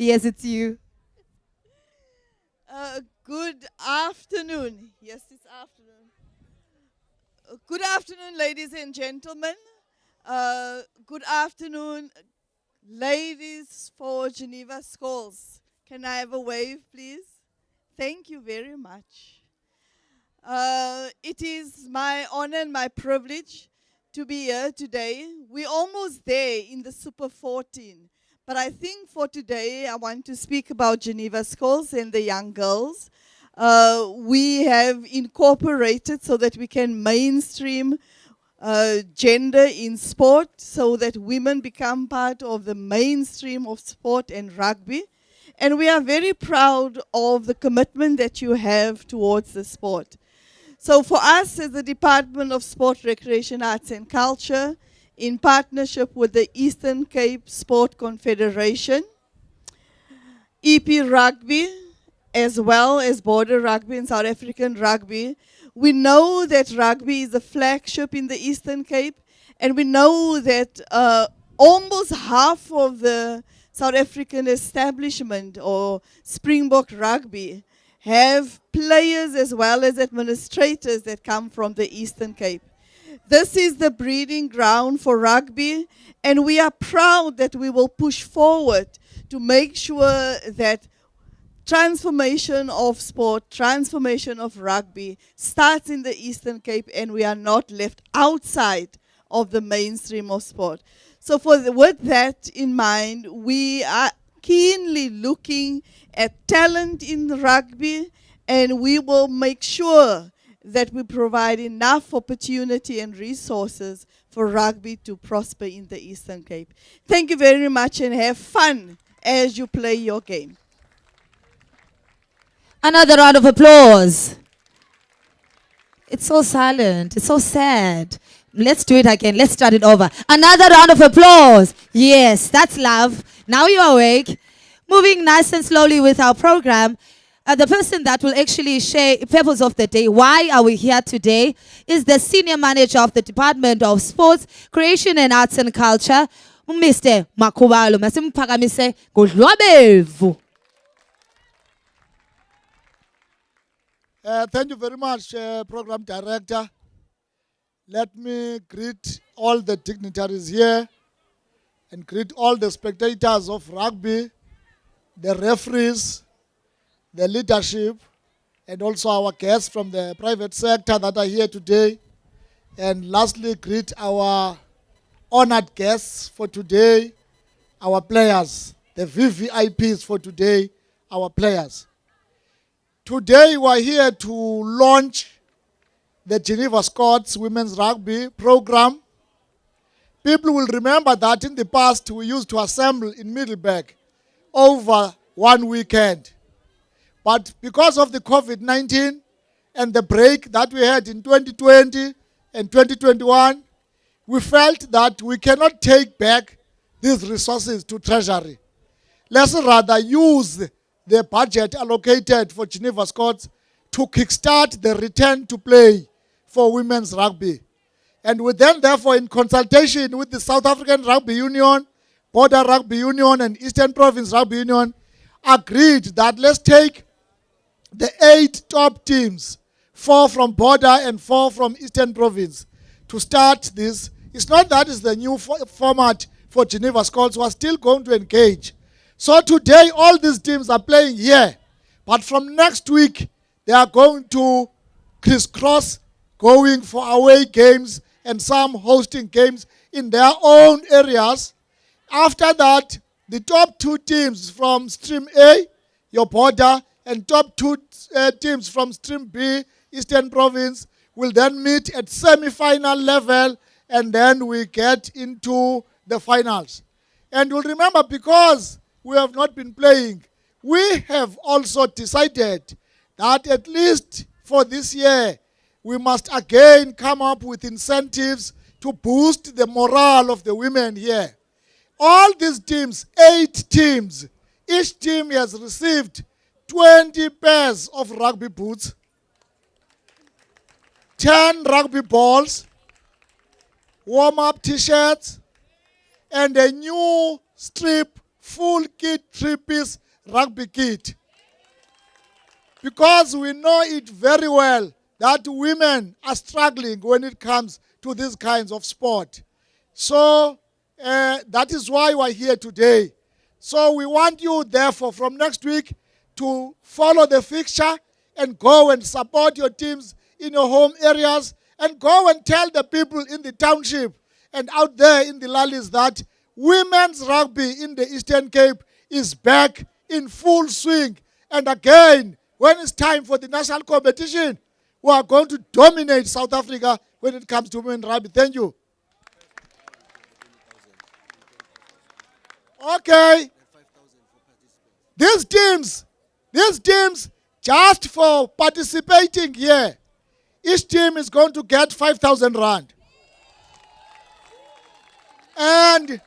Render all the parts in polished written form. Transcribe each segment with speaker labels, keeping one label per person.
Speaker 1: Yes, it's you.
Speaker 2: Good afternoon. Yes, it's afternoon. Good afternoon, ladies and gentlemen. Good afternoon, ladies for Geneva Scholtz. Can I have a wave, please? Thank you very much. It is my honor and my privilege to be here today. We're almost there in the Super 14. But I think for today, I want to speak about Geneva Schools and the young girls. We have incorporated so that we can mainstream gender in sport so that women become part of the mainstream of sport and rugby. And we are very proud of the commitment that you have towards the sport. So for us as the Department of Sport, Recreation, Arts and Culture, in partnership with the Eastern Cape Sport Confederation, EP Rugby, as well as Border Rugby and South African Rugby, we know that rugby is a flagship in the Eastern Cape, and we know that almost half of the South African establishment or Springbok Rugby have players as well as administrators that come from the Eastern Cape. This is the breeding ground for rugby, and we are proud that we will push forward to make sure that transformation of sport, transformation of rugby starts in the Eastern Cape, and we are not left outside of the mainstream of sport. So with that in mind, we are keenly looking at talent in rugby, and we will make sure that we provide enough opportunity and resources for rugby to prosper in the Eastern Cape. Thank you very much, and have fun as you play your game.
Speaker 1: Another round of applause. It's so silent. It's so sad. Let's do it again. Let's start it over. Another round of applause. Yes, that's love. Now you're awake. Moving nice and slowly with our program. The person that will actually share purpose of the day, why are we here today, is the Senior Manager of the Department of Sports, Creation and Arts and Culture, Mr. Makubalo. Masimpakamise godlwabevu.
Speaker 3: Thank you very much, Program Director. Let me greet all the dignitaries here and greet all the spectators of rugby, the referees, the leadership, and also our guests from the private sector that are here today. And lastly, greet our honored guests for today, our players, the VVIPs for today, our players. Today we are here to launch the Geneva Scholtz Women's Rugby Program. People will remember that in the past we used to assemble in Middleburg over one weekend. But because of the COVID-19 and the break that we had in 2020 and 2021, we felt that we cannot take back these resources to Treasury. Let's rather use the budget allocated for Geneva Scholtz to kickstart the return to play for women's rugby. And we then, therefore, in consultation with the South African Rugby Union, Border Rugby Union, and Eastern Province Rugby Union, agreed that let's take the 8 top teams, 4 from Border and 4 from Eastern Province, to start this. It's not that it's the new format for Geneva Scholtz. We're still going to engage. So today, all these teams are playing here. But from next week, they are going to crisscross, going for away games and some hosting games in their own areas. After that, the top 2 teams from Stream A, your Border, and top 2 teams from Stream B, Eastern Province, will then meet at semi-final level, and then we get into the finals. And you'll remember, because we have not been playing, we have also decided that at least for this year, we must again come up with incentives to boost the morale of the women here. All these teams, 8 teams, each team has received 20 pairs of rugby boots, 10 rugby balls, warm-up t-shirts, and a new strip full kit, 3-piece rugby kit. Because we know it very well that women are struggling when it comes to these kinds of sport. So that is why we're here today. So we want you, therefore, from next week to follow the fixture and go and support your teams in your home areas and go and tell the people in the township and out there in the Lalis that women's rugby in the Eastern Cape is back in full swing. And again, when it's time for the national competition, we are going to dominate South Africa when it comes to women's rugby. Thank you. Okay. These teams, just for participating here, each team is going to get 5,000 rand. And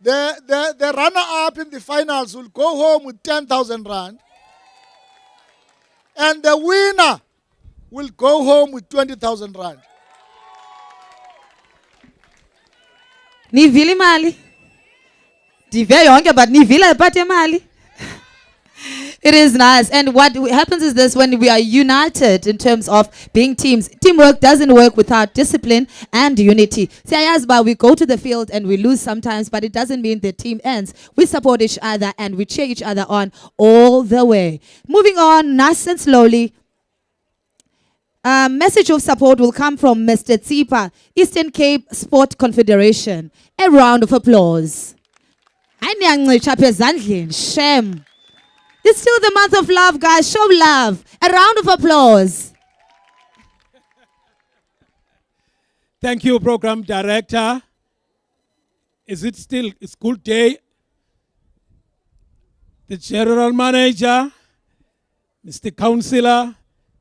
Speaker 3: the runner-up in the finals will go home with 10,000 rand. And the winner will go home with 20,000 rand.
Speaker 1: Nivile mali. Dive yonke but nivile iphathe mali. It is nice. And what happens is this: when we are united in terms of being teams, teamwork doesn't work without discipline and unity. Siyazi we go to the field and we lose sometimes, but it doesn't mean the team ends. We support each other and we cheer each other on all the way. Moving on, nice and slowly. A message of support will come from Mr. Tsipa, Eastern Cape Sport Confederation. A round of applause. Shame. It's still the month of love, guys. Show love. A round of applause.
Speaker 4: Thank you, Program Director. Is it still a school day? The General Manager, Mr. Councillor,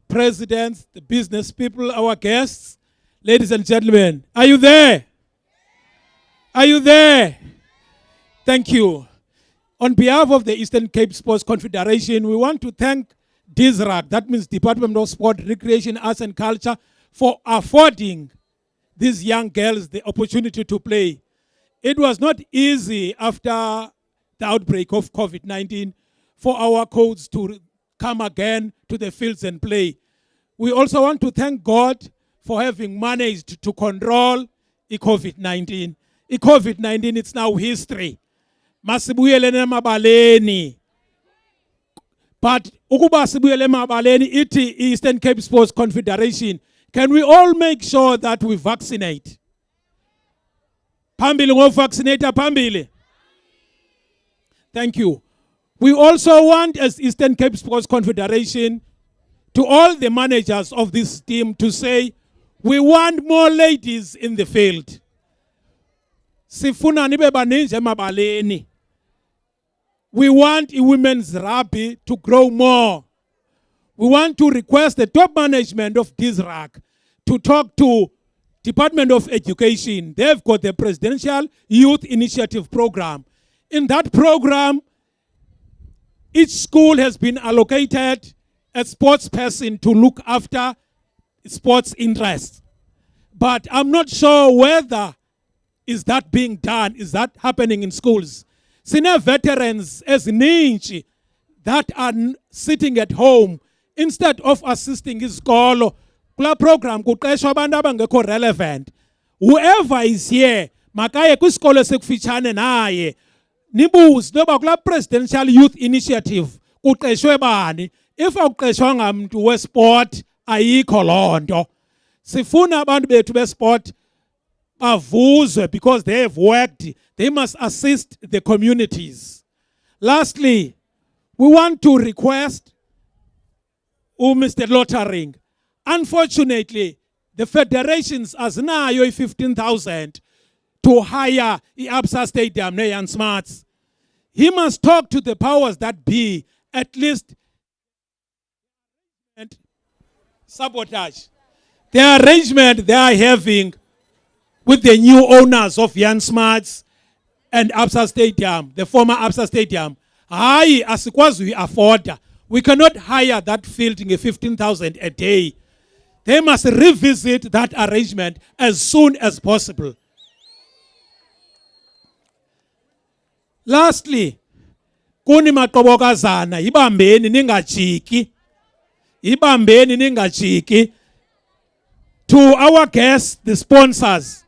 Speaker 4: Presidents, the business people, our guests, ladies and gentlemen. Are you there? Are you there? Thank you. On behalf of the Eastern Cape Sports Confederation, we want to thank DISRAC, that means Department of Sport, Recreation, Arts and Culture, for affording these young girls the opportunity to play. It was not easy after the outbreak of COVID-19 for our coaches to come again to the fields and play. We also want to thank God for having managed to control COVID-19. COVID-19, it's now history. Masibuyele emabaleni. But ukuba sibuyele emabaleni iti Eastern Cape Sports Confederation, can we all make sure that we vaccinate? Phambili ngo-vaccinator phambili. Thank you. We also want, as Eastern Cape Sports Confederation, to all the managers of this team to say, we want more ladies in the field. Sifuna nibe baninzi emabaleni. We want women's rugby to grow more. We want to request the top management of DISRAC to talk to Department of Education. They've got the Presidential Youth Initiative Program. In that program, each school has been allocated a sports person to look after sports interests. But I'm not sure whether is that being done, is that happening in schools. Senior veterans as ninji that are sitting at home instead of assisting isikolo kula program kuqeshwa abantu abangekho relevant. Whoever is here makaye kwisikolo sekufitshane naye nibuze noba kula Presidential Youth Initiative kuqeshwe bani. If akuqeshwanga muntu wesport ayikho lonto. Sifuna abantu bethu besport bavuzwe because they have worked. They must assist the communities. Lastly, we want to request Mr. Lottering. Unfortunately, the federations azinayo 15,000 to hire i-Absa Stadium neyan Smarts. He must talk to the powers that be, at least and sabotage. The arrangement they are having with the new owners of Jan Smarts and Absa Stadium, the former Absa Stadium, asikwazi we afford. We cannot hire that field in 15,000 a day. They must revisit that arrangement as soon as possible. Lastly, kuni maqobokazana ibambeni ningajiki. Ibambeni ningajiki. To our guests, the sponsors,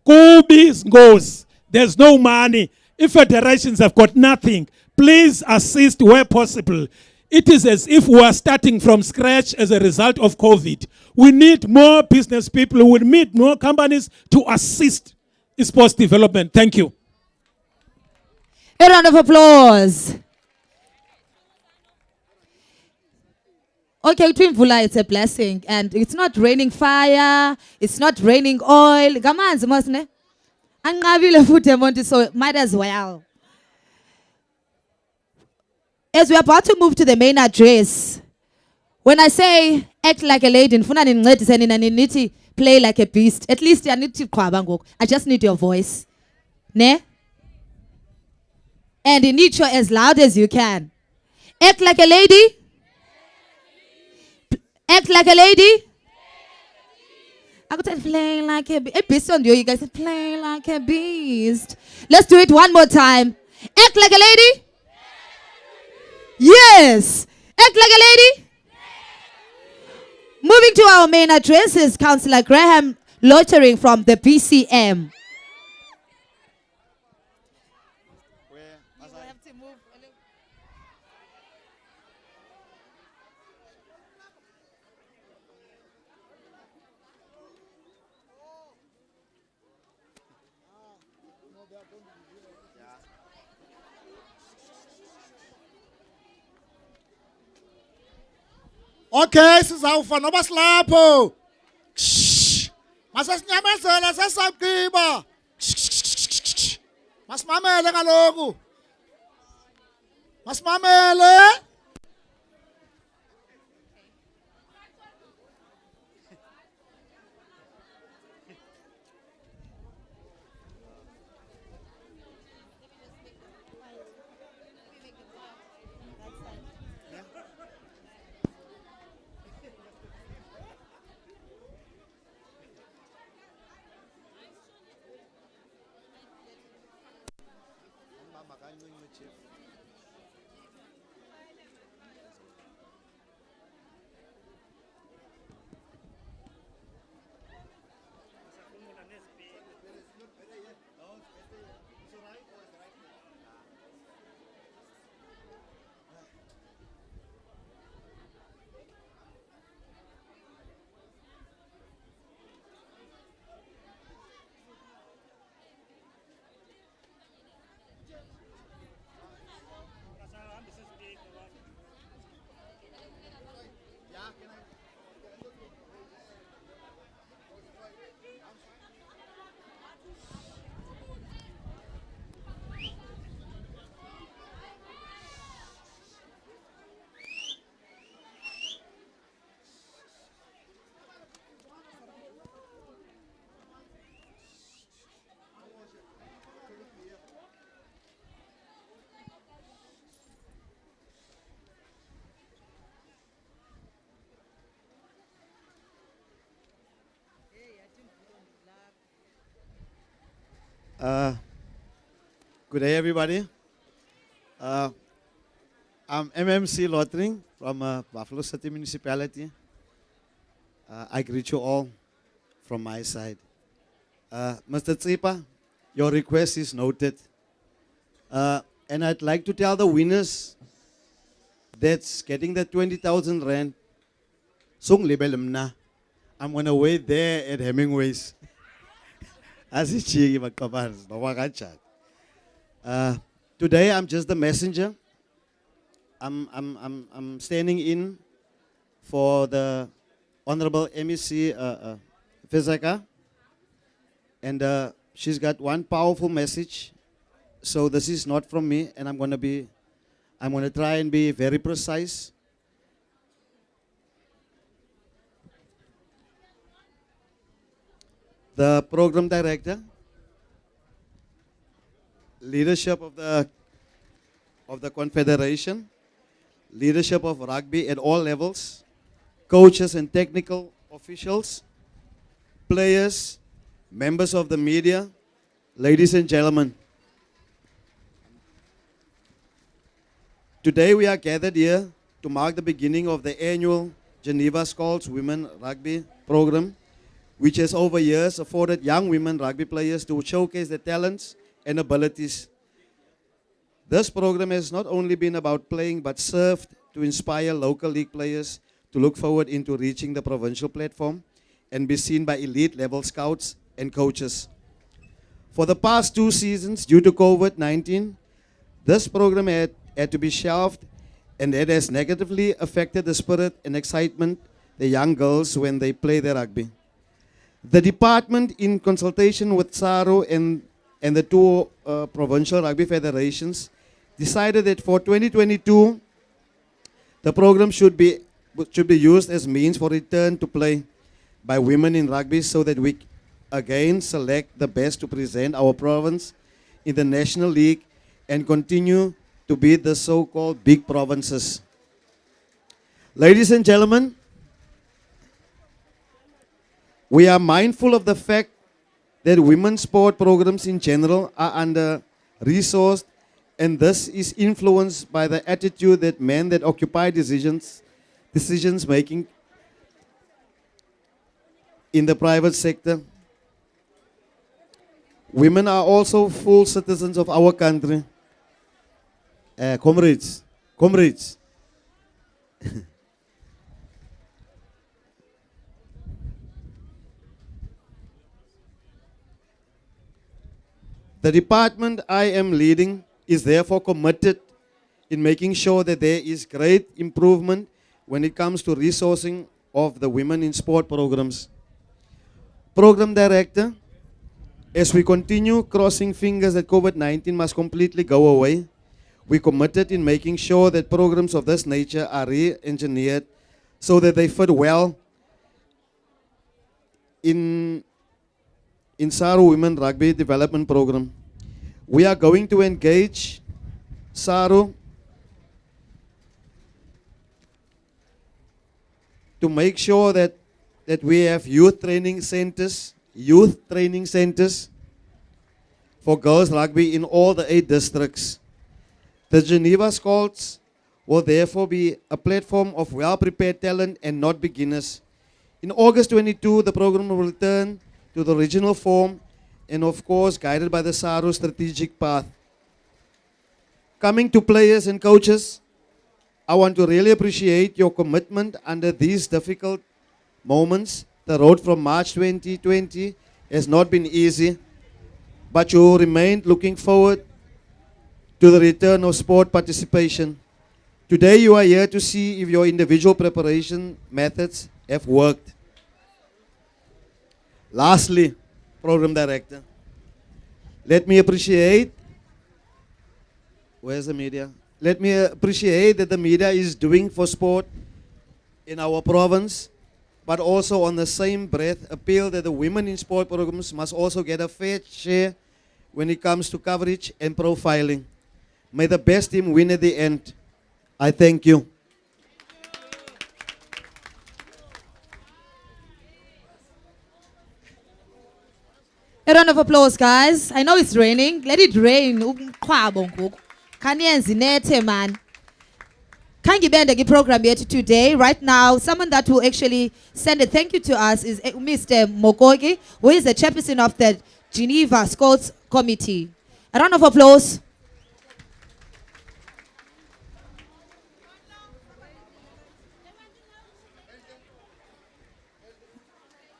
Speaker 4: Kubi goes. There's no money. If federations have got nothing, please assist where possible. It is as if we are starting from scratch as a result of COVID. We need more business people. We need more companies to assist in sports development. Thank you.
Speaker 1: A round of applause. Okay, Twin Vula, it's a blessing. And it's not raining fire. It's not raining oil. Gamanzi mosne. Angabile futhi emonti, so might as well. As we're about to move to the main address, when I say act like a lady, play like a beast, at least I just need your voice. Ne? And you need you as loud as you can. Act like a lady. Act like a lady. I could say playing like a beast on you guys. Playing like a beast. Let's do it one more time. Act like a lady. Yes. Act like a lady. Moving to our main address is Councillor Graham loitering from the PCM.
Speaker 3: Okay, sizawufa noba silapho. Masasinyamezele sesagqiba. Masimamele kaloku. Masimamele.
Speaker 5: Good day, everybody. I'm MMC Lottering from Buffalo City Municipality. I greet you all from my side. Mr. Tsipa, your request is noted. And I'd like to tell the winners that's getting the 20,000 rand. I'm on the way there at Hemingway's. As it's cheeky, but today I'm just the messenger. I'm standing in for the Honorable MEC Fezaka, and she's got one powerful message. So this is not from me, and I'm gonna try and be very precise. The program director, leadership of the Confederation, leadership of rugby at all levels, coaches and technical officials, players, members of the media, ladies and gentlemen. Today we are gathered here to mark the beginning of the annual Geneva Scholtz Women Rugby Program, which has over years afforded young women rugby players to showcase their talents and abilities. This program has not only been about playing, but served to inspire local league players to look forward into reaching the provincial platform and be seen by elite level scouts and coaches. For the past 2 seasons, due to COVID-19, this program had to be shelved, and it has negatively affected the spirit and excitement the young girls when they play their rugby. The department, in consultation with SARO and the 2 provincial rugby federations, decided that for 2022, the program should be used as means for return to play by women in rugby, so that we again select the best to present our province in the National League and continue to be the so-called big provinces. Ladies and gentlemen, we are mindful of the fact that women's sport programs in general are under-resourced, and this is influenced by the attitude that men that occupy decisions making in the private sector. Women are also full citizens of our country. Comrades. The department I am leading is therefore committed in making sure that there is great improvement when it comes to resourcing of the women in sport programs. Program Director, as we continue crossing fingers that COVID-19 must completely go away, we committed in making sure that programs of this nature are re-engineered so that they fit well in SARO Women Rugby Development Program. We are going to engage SARO to make sure that we have youth training centers for girls rugby in all the 8 districts. The Geneva Scholtz will therefore be a platform of well-prepared talent and not beginners. In August 22, the program will return to the original form and of course guided by the SARO strategic path. Coming to players and coaches, I want to really appreciate your commitment under these difficult moments. The road from March 2020 has not been easy, but you remained looking forward to the return of sport participation. Today you are here to see if your individual preparation methods have worked. Lastly, Program Director, let me appreciate, where's the media? Let me appreciate that the media is doing for sport in our province, but also on the same breath appeal that the women in sport programs must also get a fair share when it comes to coverage and profiling. May the best team win at the end. I thank you.
Speaker 1: A round of applause, guys. I know it's raining. Let it rain. Kanyenzi nete man. Kangibende gi program yet today. Right now, someone that will actually send a thank you to us is Mr. Mokogi, who is the chairperson of the Geneva Scholtz Committee. A round of applause.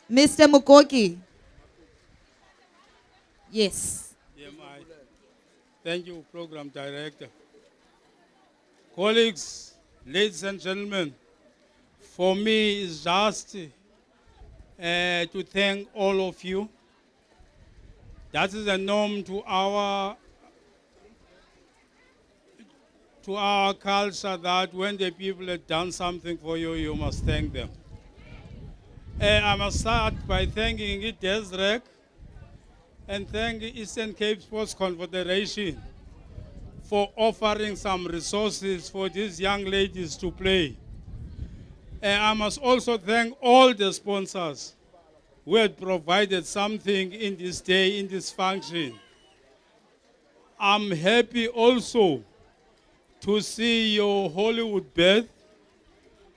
Speaker 1: Mr. Mukoki. Yes.
Speaker 4: Thank you, Program Director. Colleagues, ladies and gentlemen, for me it's just to thank all of you. That is a norm to our culture, that when the people have done something for you, you must thank them. I must start by thanking DESREC and thank Eastern Cape Sports Confederation for offering some resources for these young ladies to play. I must also thank all the sponsors who had provided something in this day, in this function. I'm happy also
Speaker 6: to see your Hollywood birth.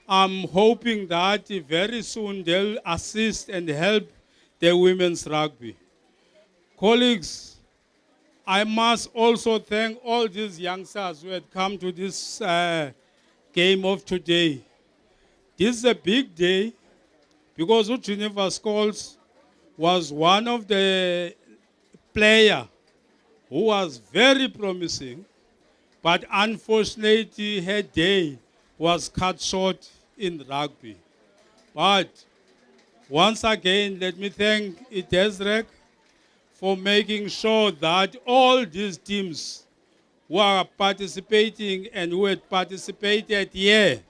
Speaker 6: I'm hoping that very soon they'll assist and help the women's rugby. Colleagues, I must also thank all these youngsters who had come to this game of today. This is a big day because Geneva Scholtz was one of the players who was very promising, but unfortunately her day was cut short in rugby. But once again, let me thank Idesrek for making sure that all these teams who are participating and who had participated here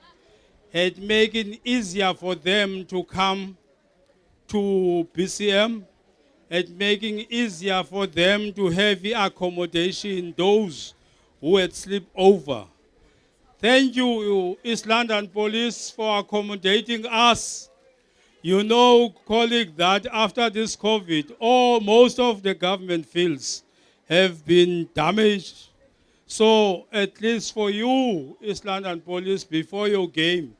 Speaker 6: had made it easier for them to come to BCM, had making it easier for them to have the accommodation, those who had slept over. Thank you, East London Police, for accommodating us. You know, colleague, that after this COVID, most of the government fields have been damaged. So at least for you, East London Police, before your game,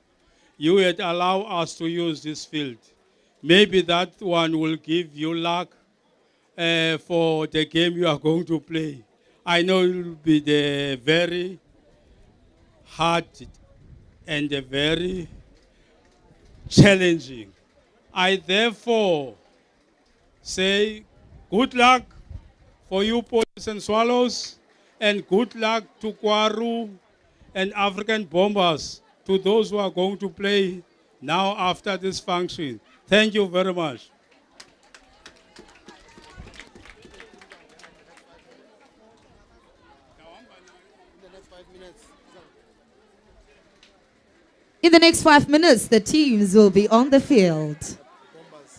Speaker 6: you had allow us to use this field. Maybe that one will give you luck for the game you are going to play. I know it will be the very hard and very challenging. I therefore say good luck for you, Police and Swallows, and good luck to Kwaru and African Bombers, to those who are going to play now after this function. Thank you very much.
Speaker 1: In the next 5 minutes, the teams will be on the field.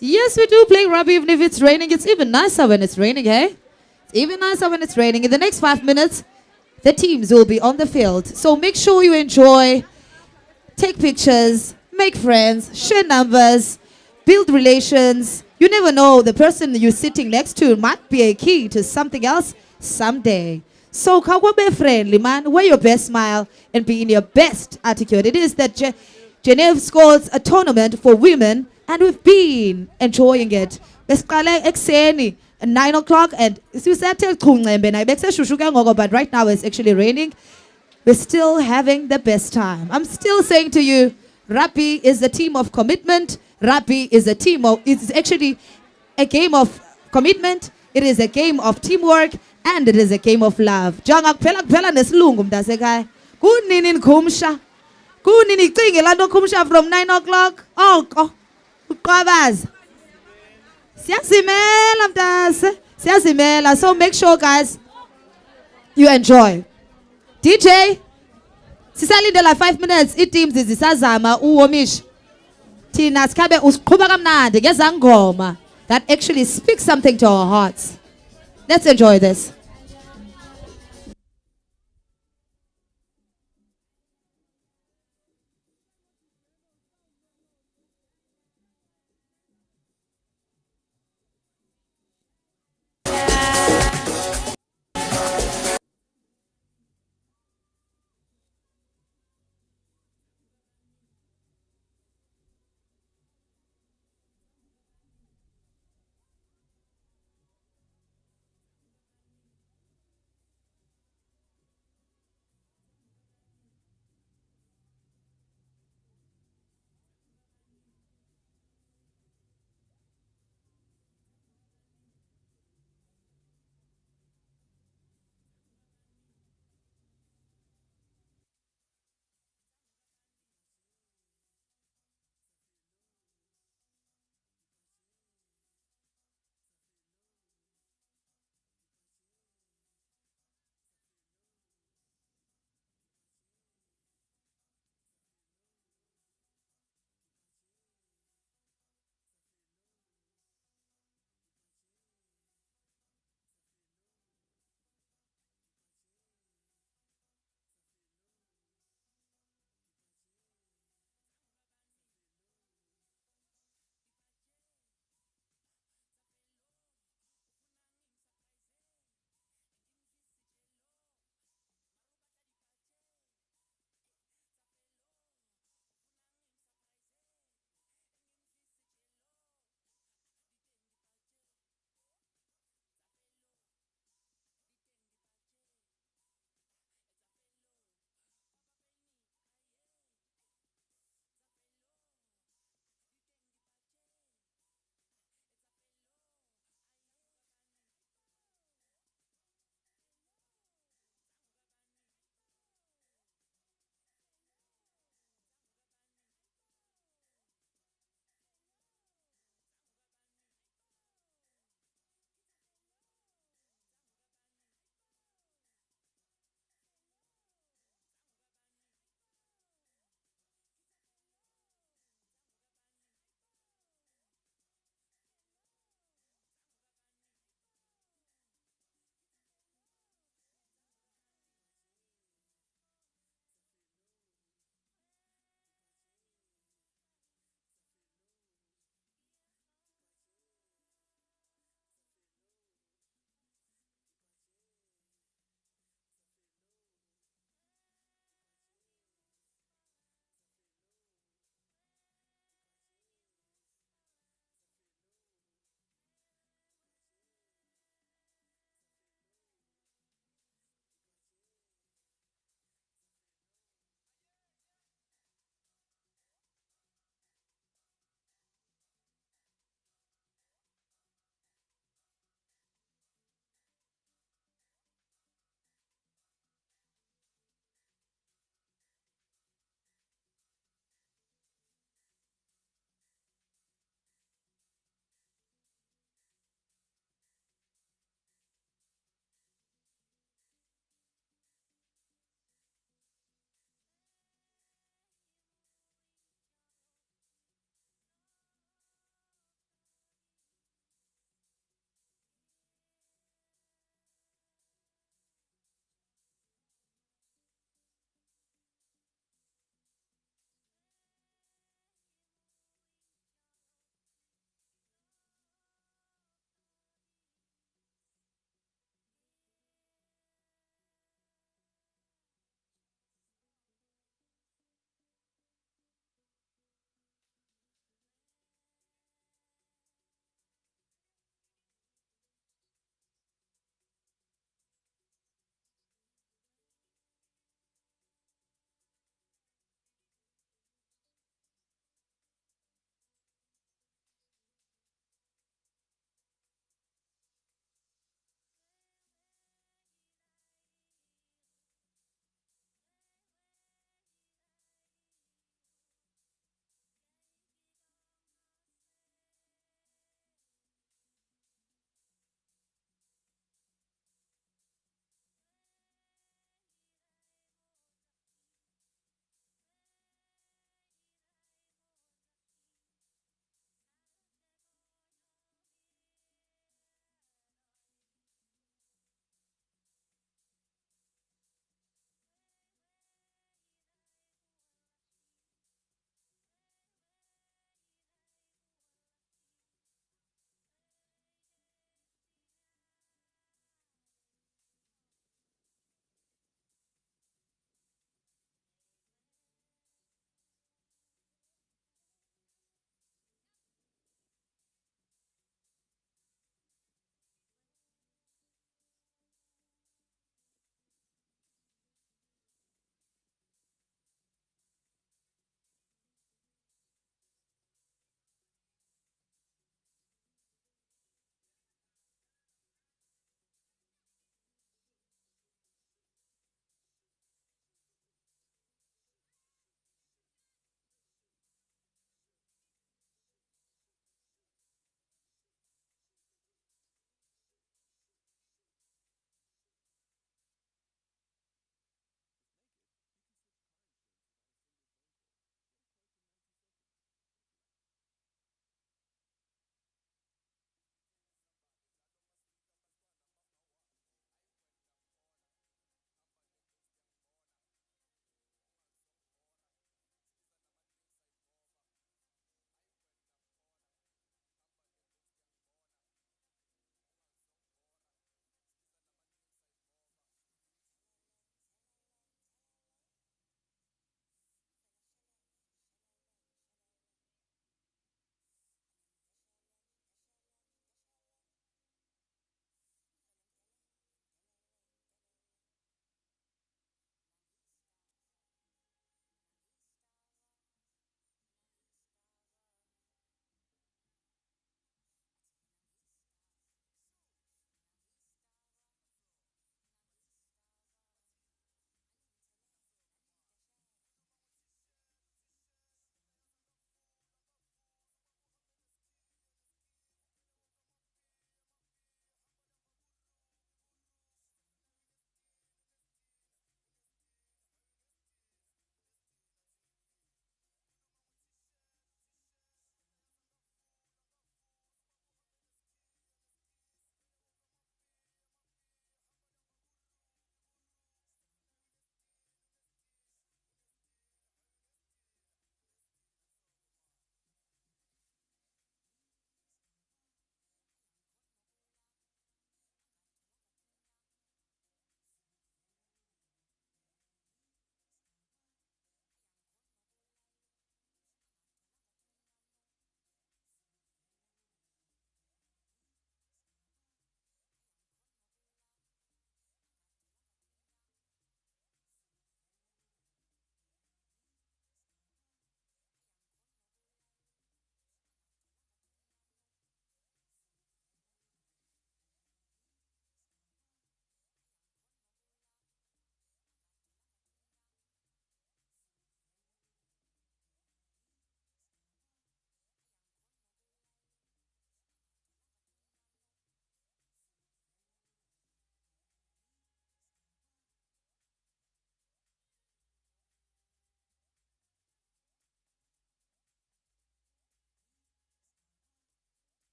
Speaker 1: Yes, we do play rugby even if it's raining. It's even nicer when it's raining, hey? It's even nicer when it's raining. In the next 5 minutes, the teams will be on the field. So make sure you enjoy, take pictures, make friends, share numbers, build relations. You never know, the person you're sitting next to might be a key to something else someday. So be friendly, man. Wear your best smile and be in your best attitude. It is the Geneva Scholtz, a tournament for women, and we've been enjoying it. Besiqale ekseni at 9 o'clock, and but right now it's actually raining. We're still having the best time. I'm still saying to you, rugby is a team of commitment. Rugby is a team of, it's actually a game of commitment. It is a game of teamwork, and it is a game of love. Jonga kuphela nesilungu mntasekhaya. Kunini nikhumsha. Kunini icinge laa nto khumsha from 9 o'clock. Oko uqwabaza. Siyazimela mntase. Siyazimela. So make sure, guys, you enjoy. DJ, sisalindela 5 minutes. Ii-teams zisazama uwomish. Thina sikhabe usiqhuba kamnandi ngezangoma that actually speaks something to our hearts. Let's enjoy this.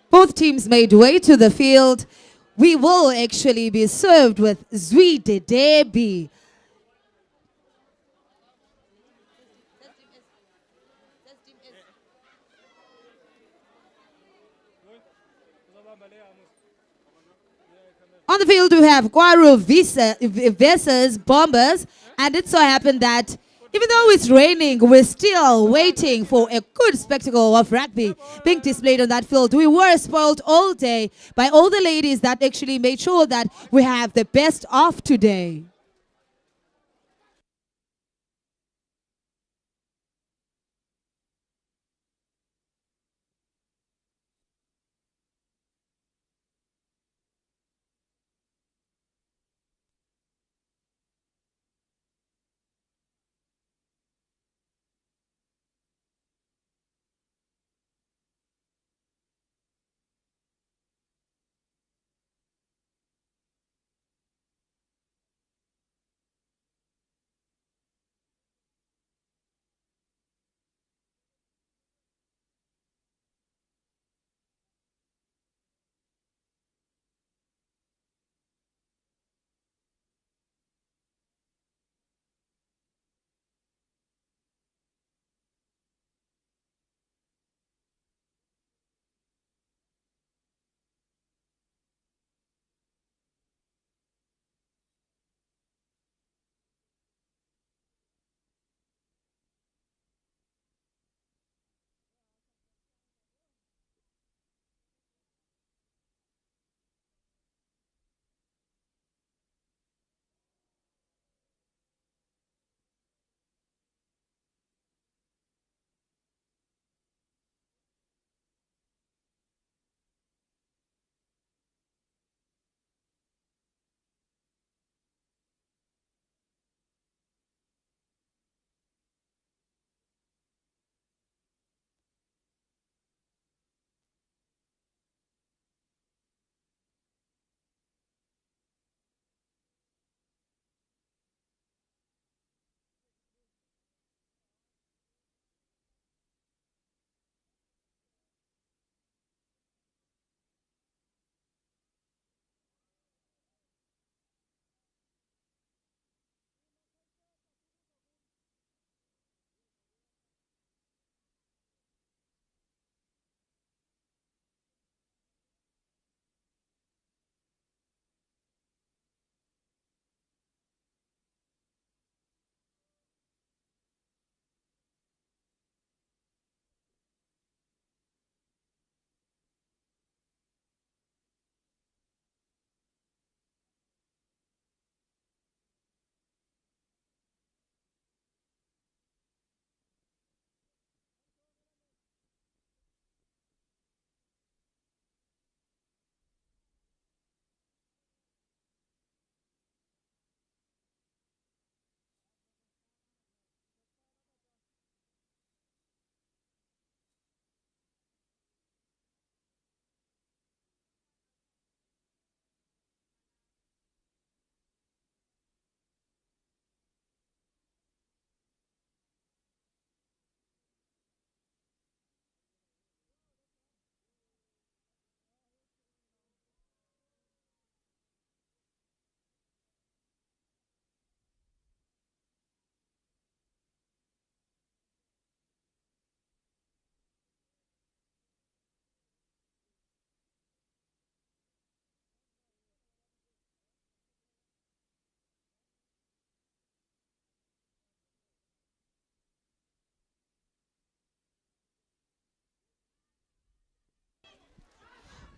Speaker 1: Both teams made way to the field. We will actually be served with Zwi de Debi. On the field, we have Kwaru versus Bombers. And it so happened that even though it's raining, we're still waiting for a good spectacle of rugby being displayed on that field. We were spoiled all day by all the ladies that actually made sure that we have the best of today.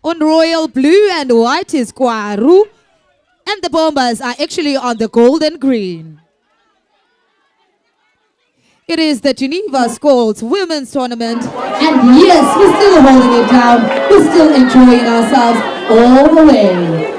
Speaker 1: On royal blue and white is Kwaru, and the Bombers are actually on the gold and green. It is the Geneva Scholtz Women's Tournament, and yes, we're still holding it down. We're still enjoying ourselves all the way.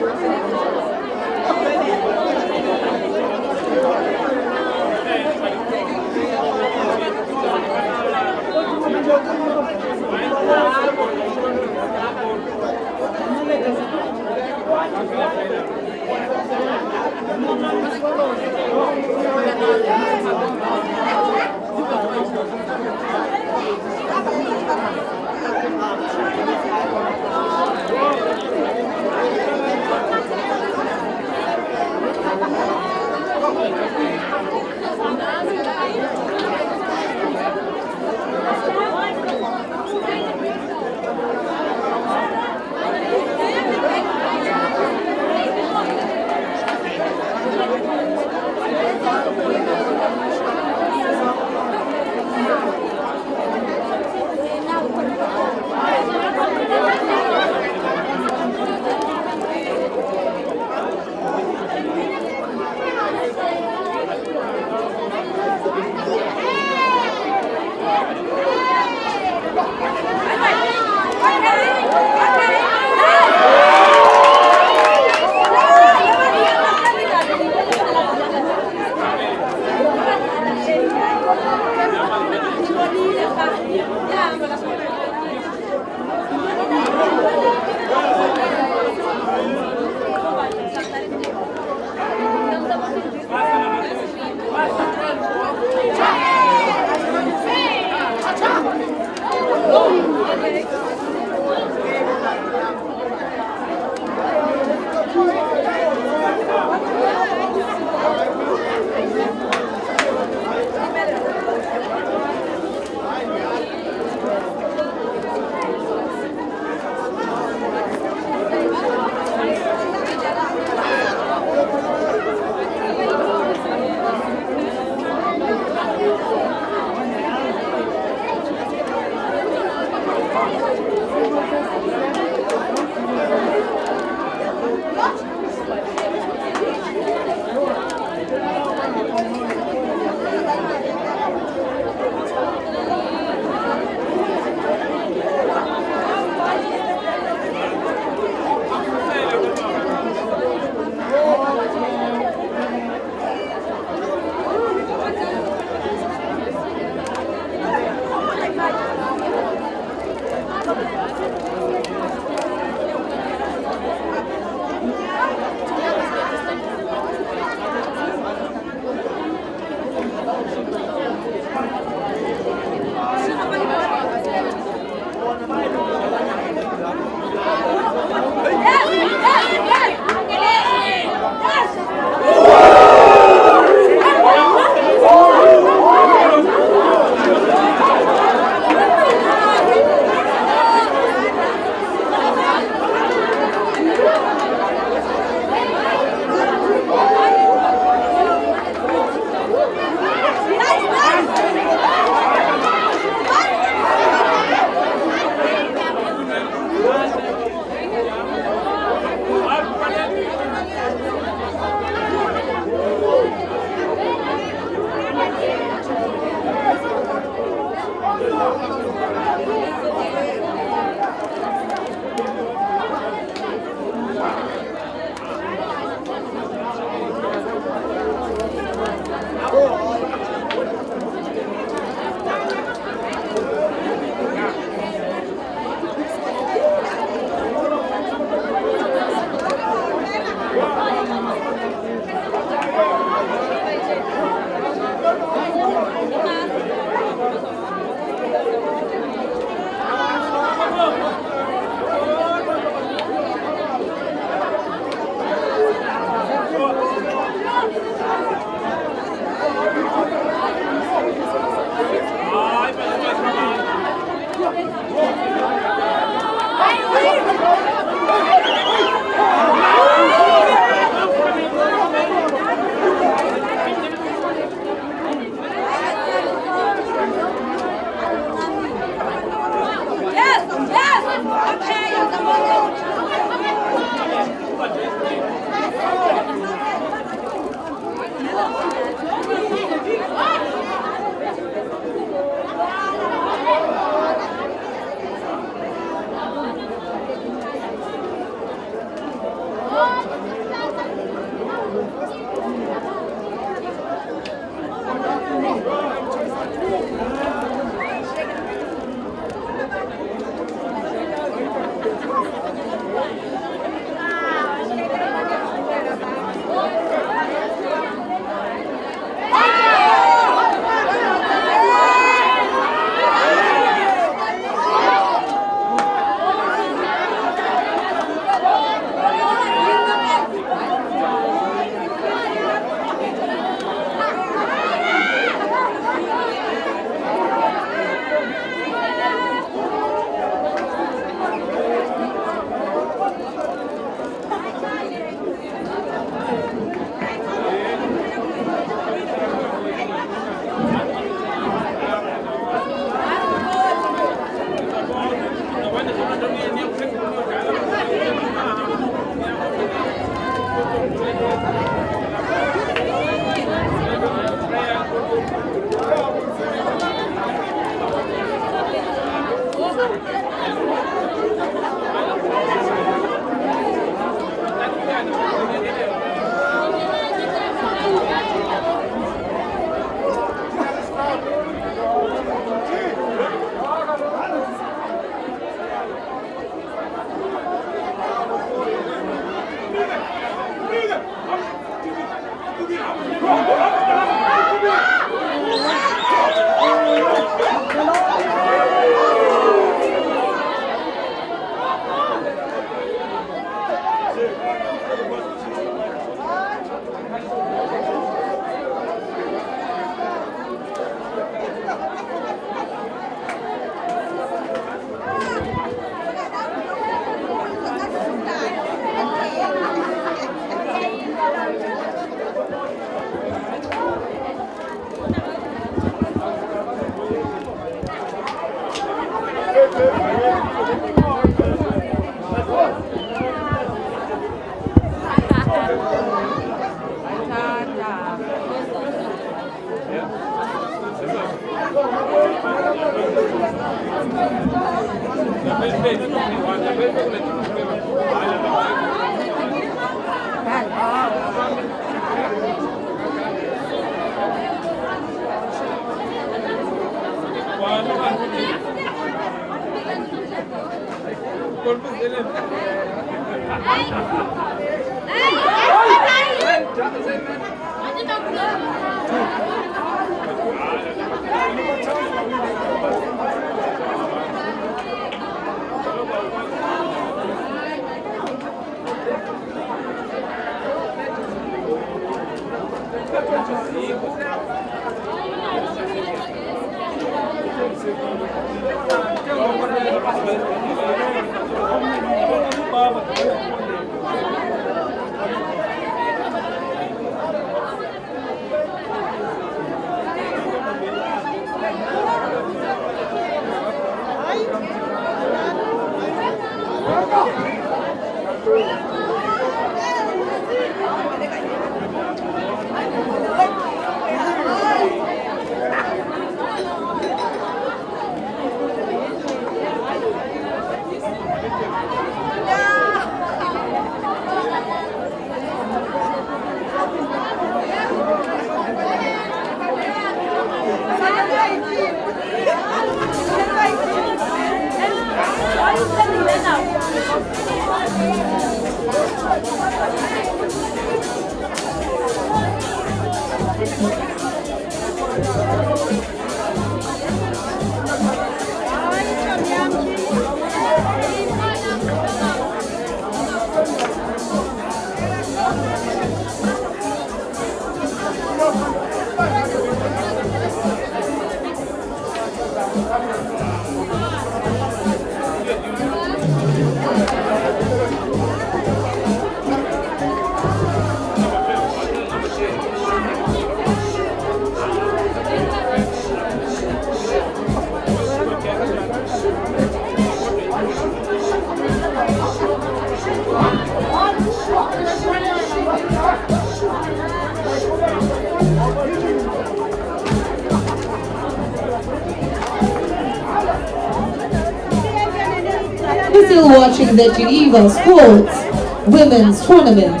Speaker 1: We're still watching the Geneva Scholtz Women's Tournament.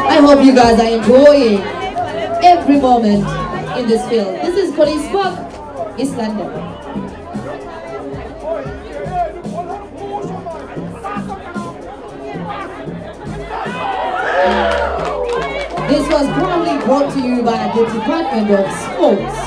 Speaker 1: I hope you guys are enjoying every moment in this field. This is Police Park, East London. This was proudly brought to you by the Department of Sports.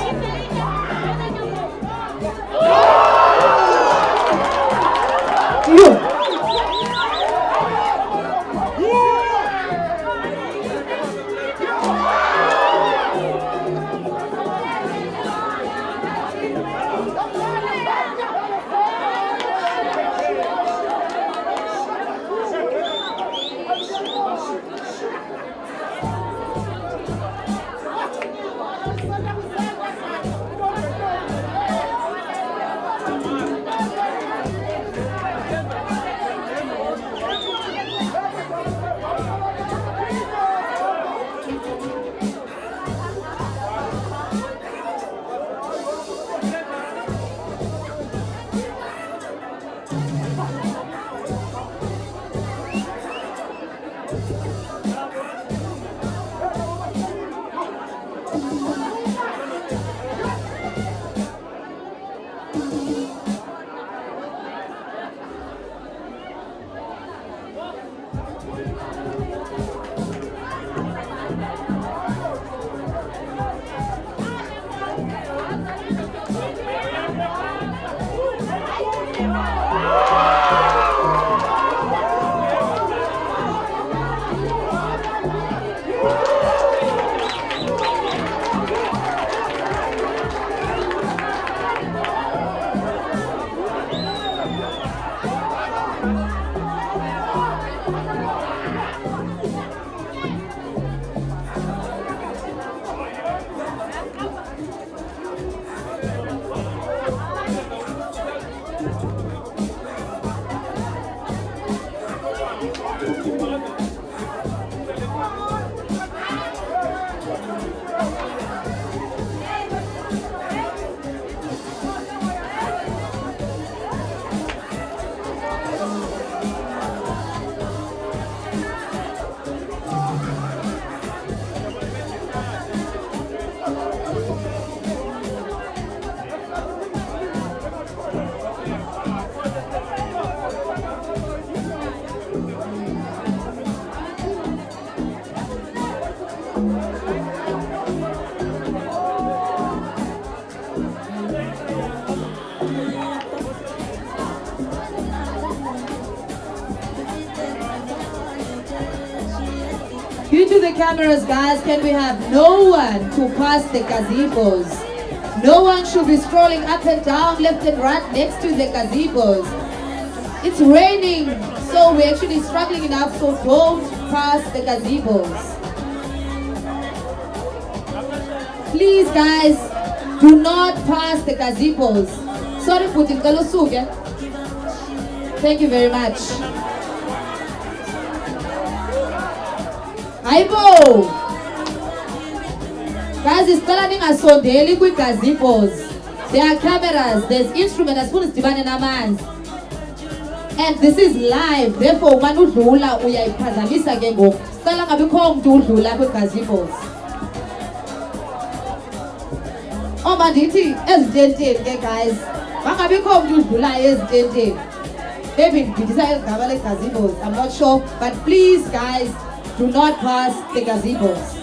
Speaker 1: Due to the cameras, guys, can we have no one to pass the gazebos? No one should be scrolling up and down, left and right next to the gazebos. It's raining, so we're actually struggling enough, so don't pass the gazebos. Please, guys, do not pass the gazebos. Sorry, Putin, Kalosuke. Thank you very much. Aibo! Guys, it's telling us on daily quick gazebos. There are cameras, there's instruments as full as Divine and and this is live, therefore one udlula uyayiphazamisa ke ngoku. Sicela ngabe kho umuntu udlula kwigazebos. Oma ndithi ezintenteni ke guys. Bangabe kho umuntu udlulayo ezintenteni. Maybe ndibhidisa igaba legazebos, I'm not sure, but please guys, do not pass the gazebos.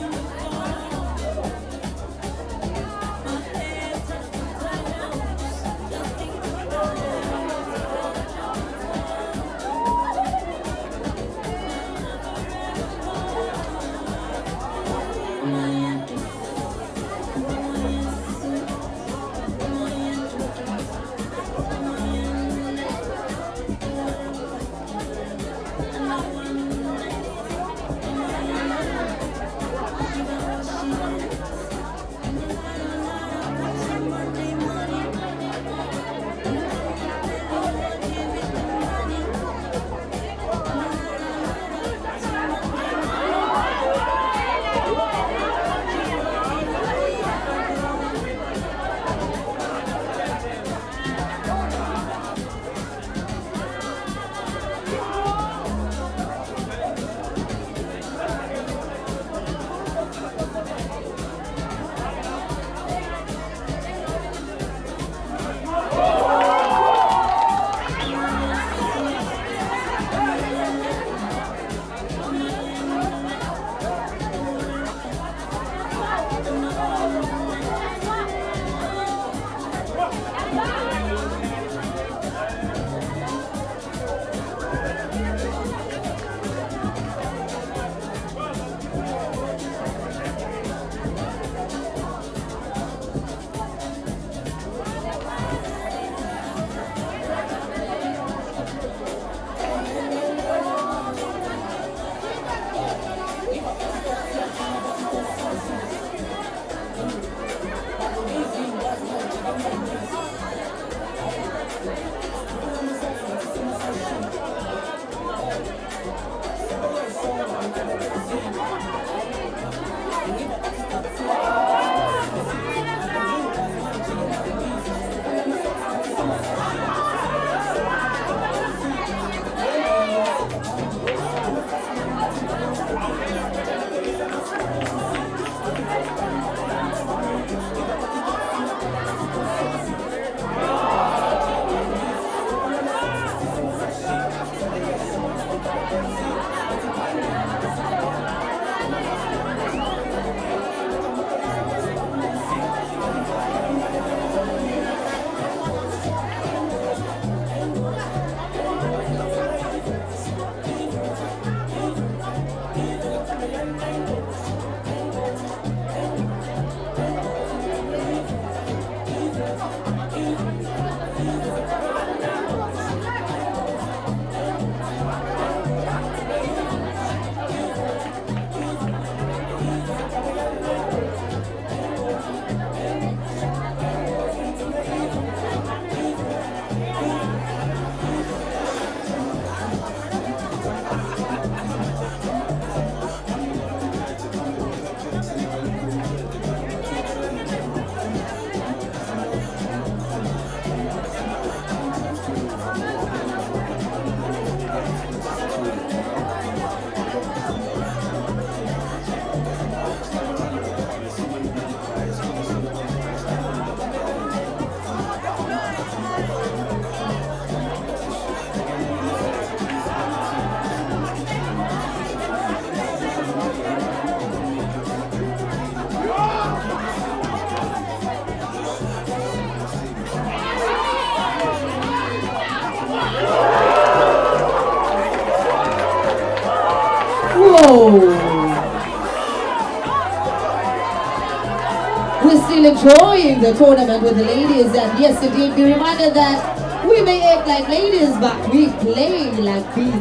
Speaker 1: still enjoying the tournament with the ladies. And yes, indeed, be reminded that we may act like ladies, but we play like beasts.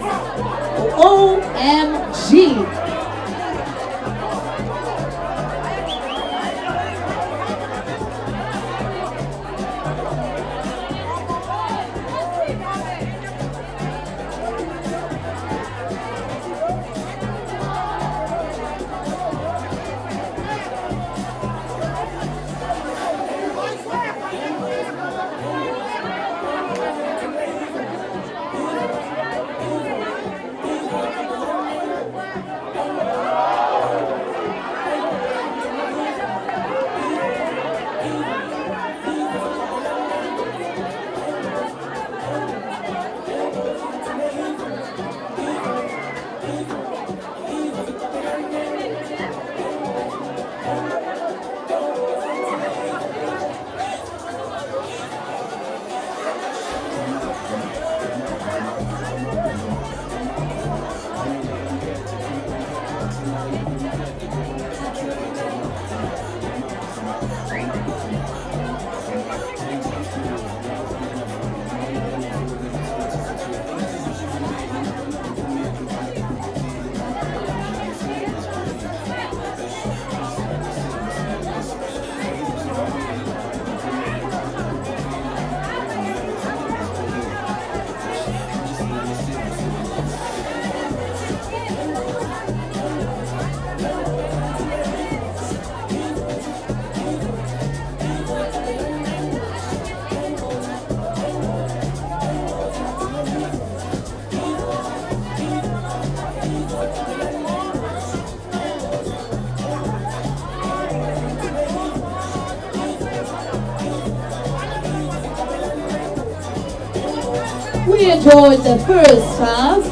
Speaker 1: OMG. We enjoyed the first half.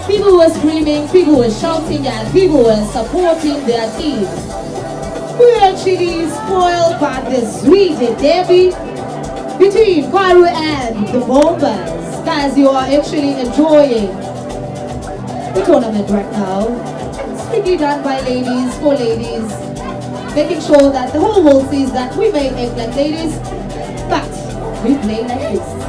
Speaker 1: People were screaming, people were shouting, and people were supporting their teams. We were actually spoiled by the sweet derby between Kwaru and the Bombers. Guys, you are actually enjoying the tournament right now. Strictly done by ladies, for ladies, making sure that the whole world sees that we may act like ladies, but we play like this.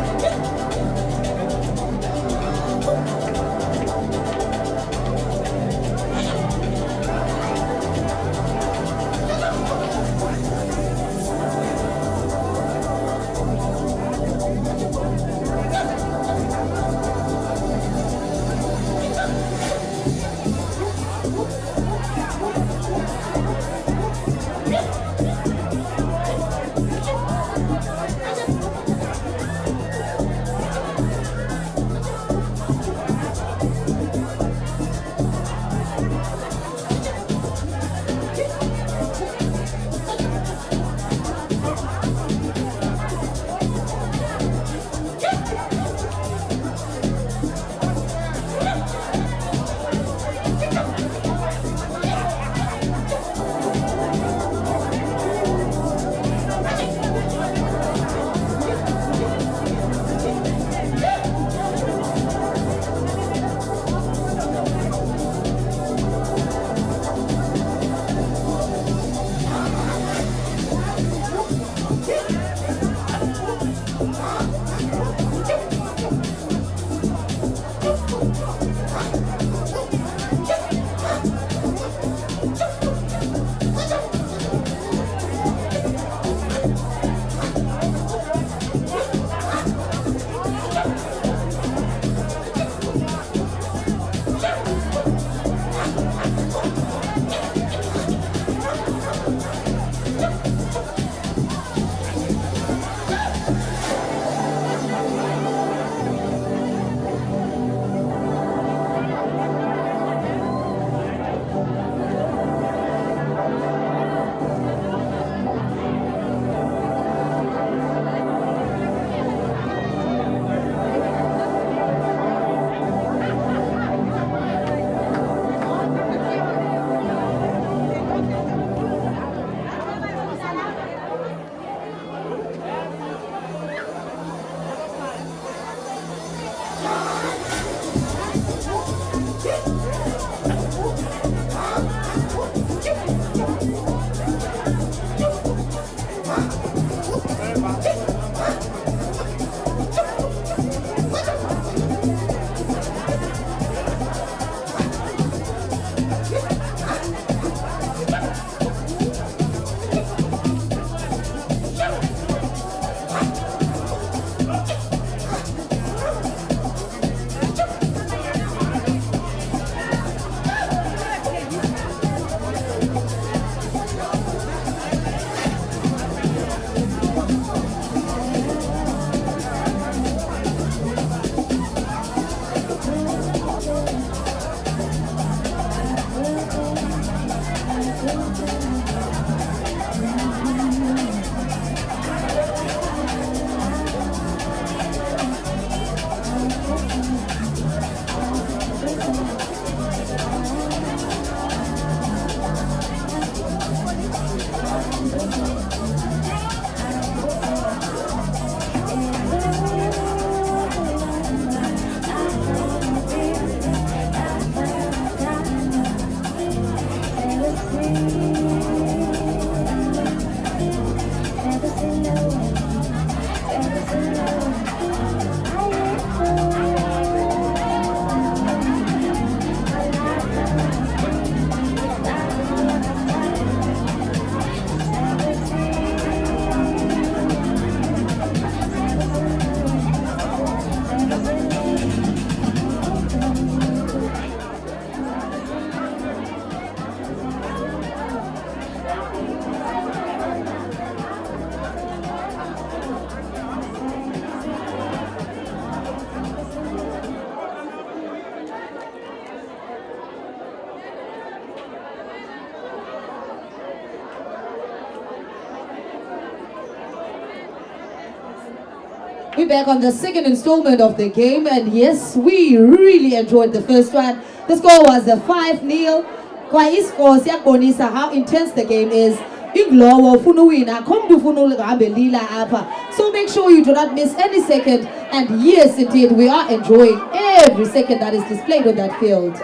Speaker 1: We're back on the second installment of the game, and yes, we really enjoyed the first one. The score was a 5-0. Kwa isiko siyakubonisa how intense the game is. Inglowo ufuna uwina, khomntu ufuna uhambe lila apha. So make sure you do not miss any second. And yes, indeed, we are enjoying every second that is displayed on that field.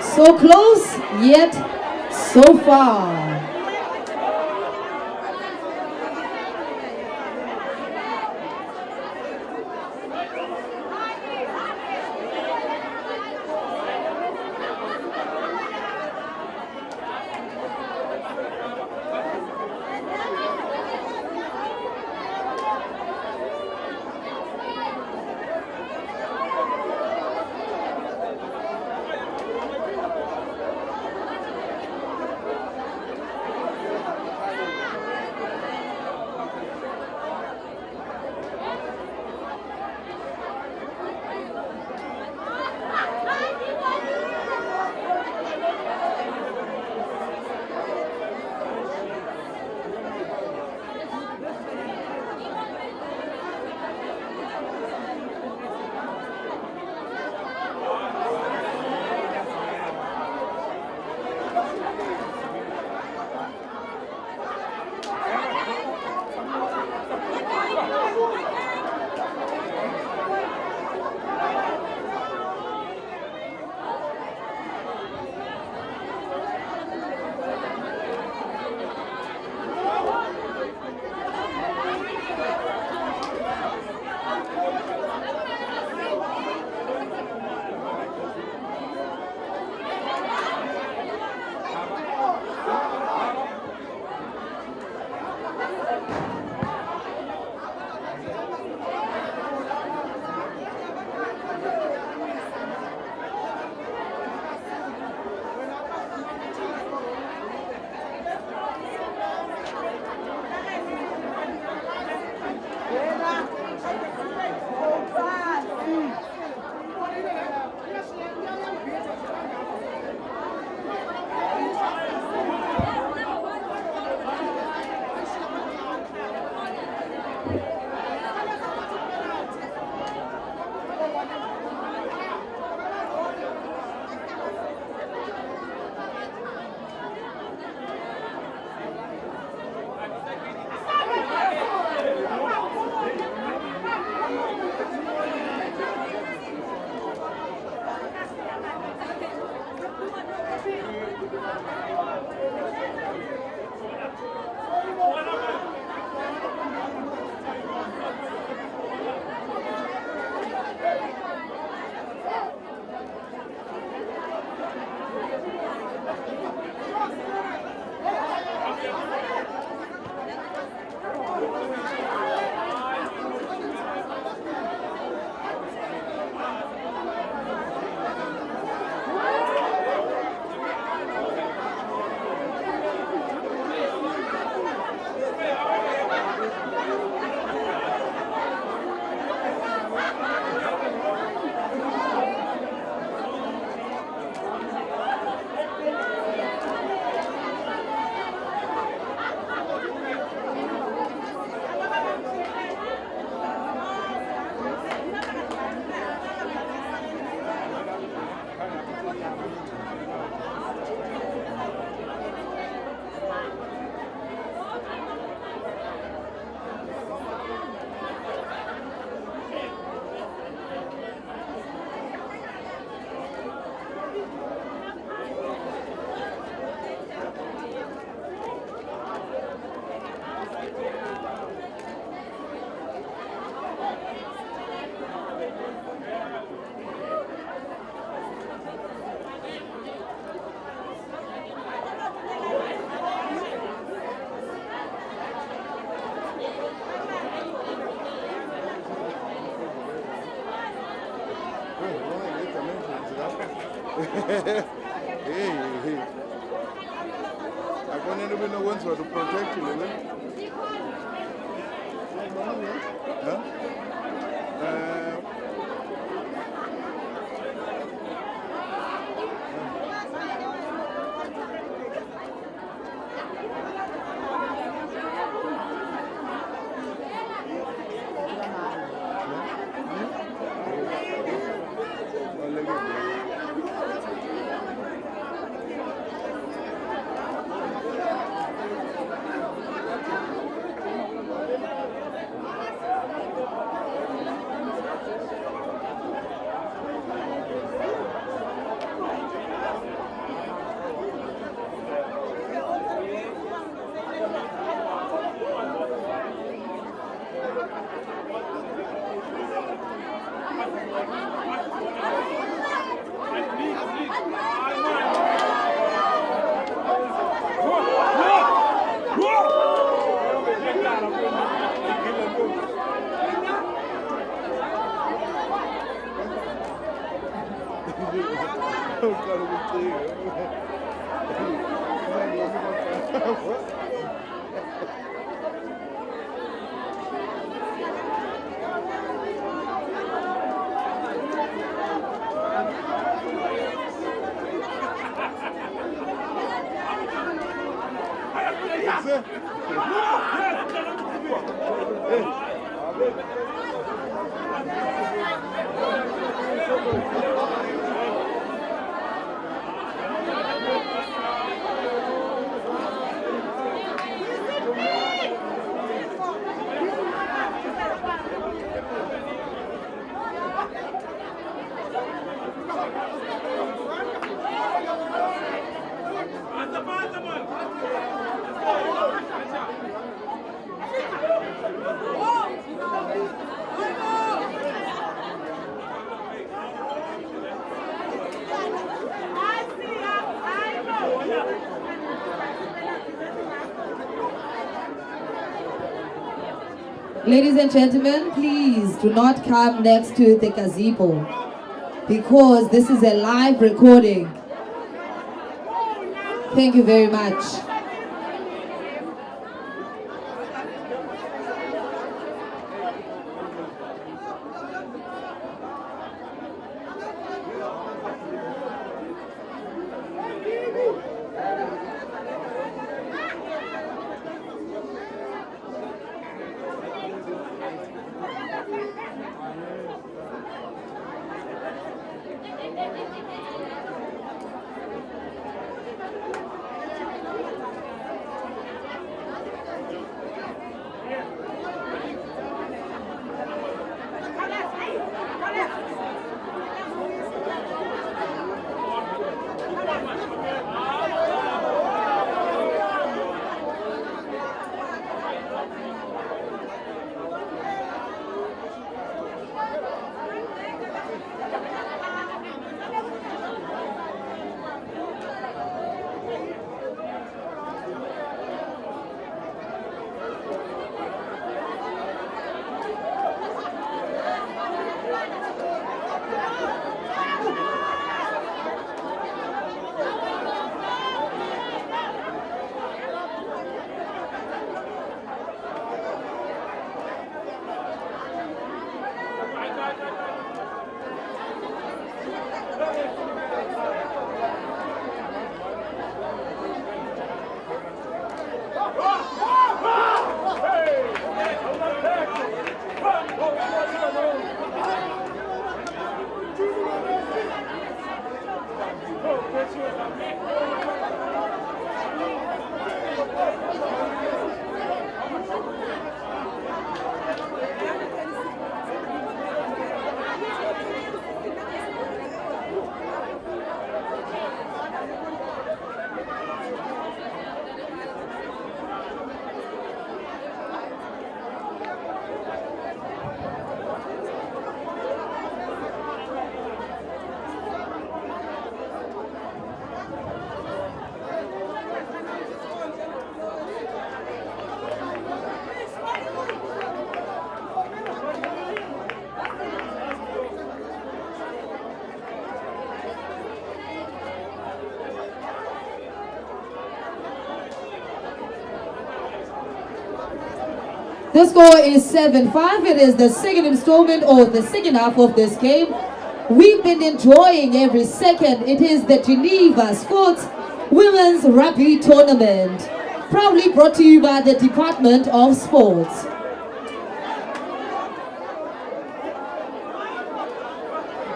Speaker 1: So close, yet so far.
Speaker 7: Hey. Akoneni binokwenziwa to protect le ne? Huh?
Speaker 1: Ladies and gentlemen, please do not come next to the gazebo because this is a live recording. Thank you very much. The score is 7-5. It is the second installment or the second half of this game. We've been enjoying every second. It is the Geneva Scholtz Women's Rugby Tournament, proudly brought to you by the Department of Sports.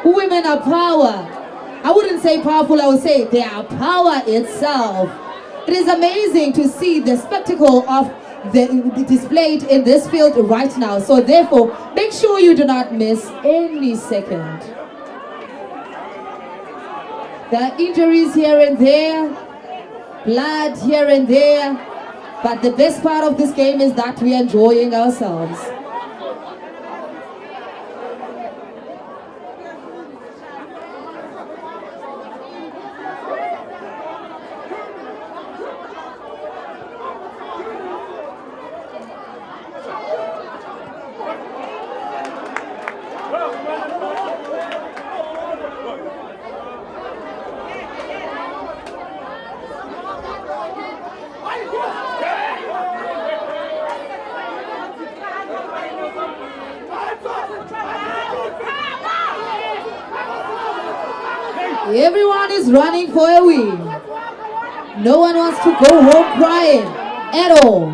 Speaker 1: Women are power. I wouldn't say powerful, I would say they are power itself. It is amazing to see the spectacle of the displayed in this field right now. So therefore, make sure you do not miss any second. There are injuries here and there, blood here and there, but the best part of this game is that we are enjoying ourselves. Everyone is running for a win. No one wants to go home crying at all.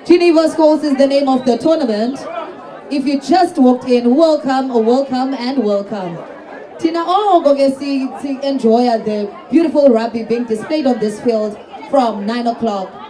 Speaker 1: Geneva Scholtz is the name of the tournament. If you just walked in, welcome, welcome, and welcome. Tina enjoy the beautiful rugby being displayed on this field from 9 o'clock.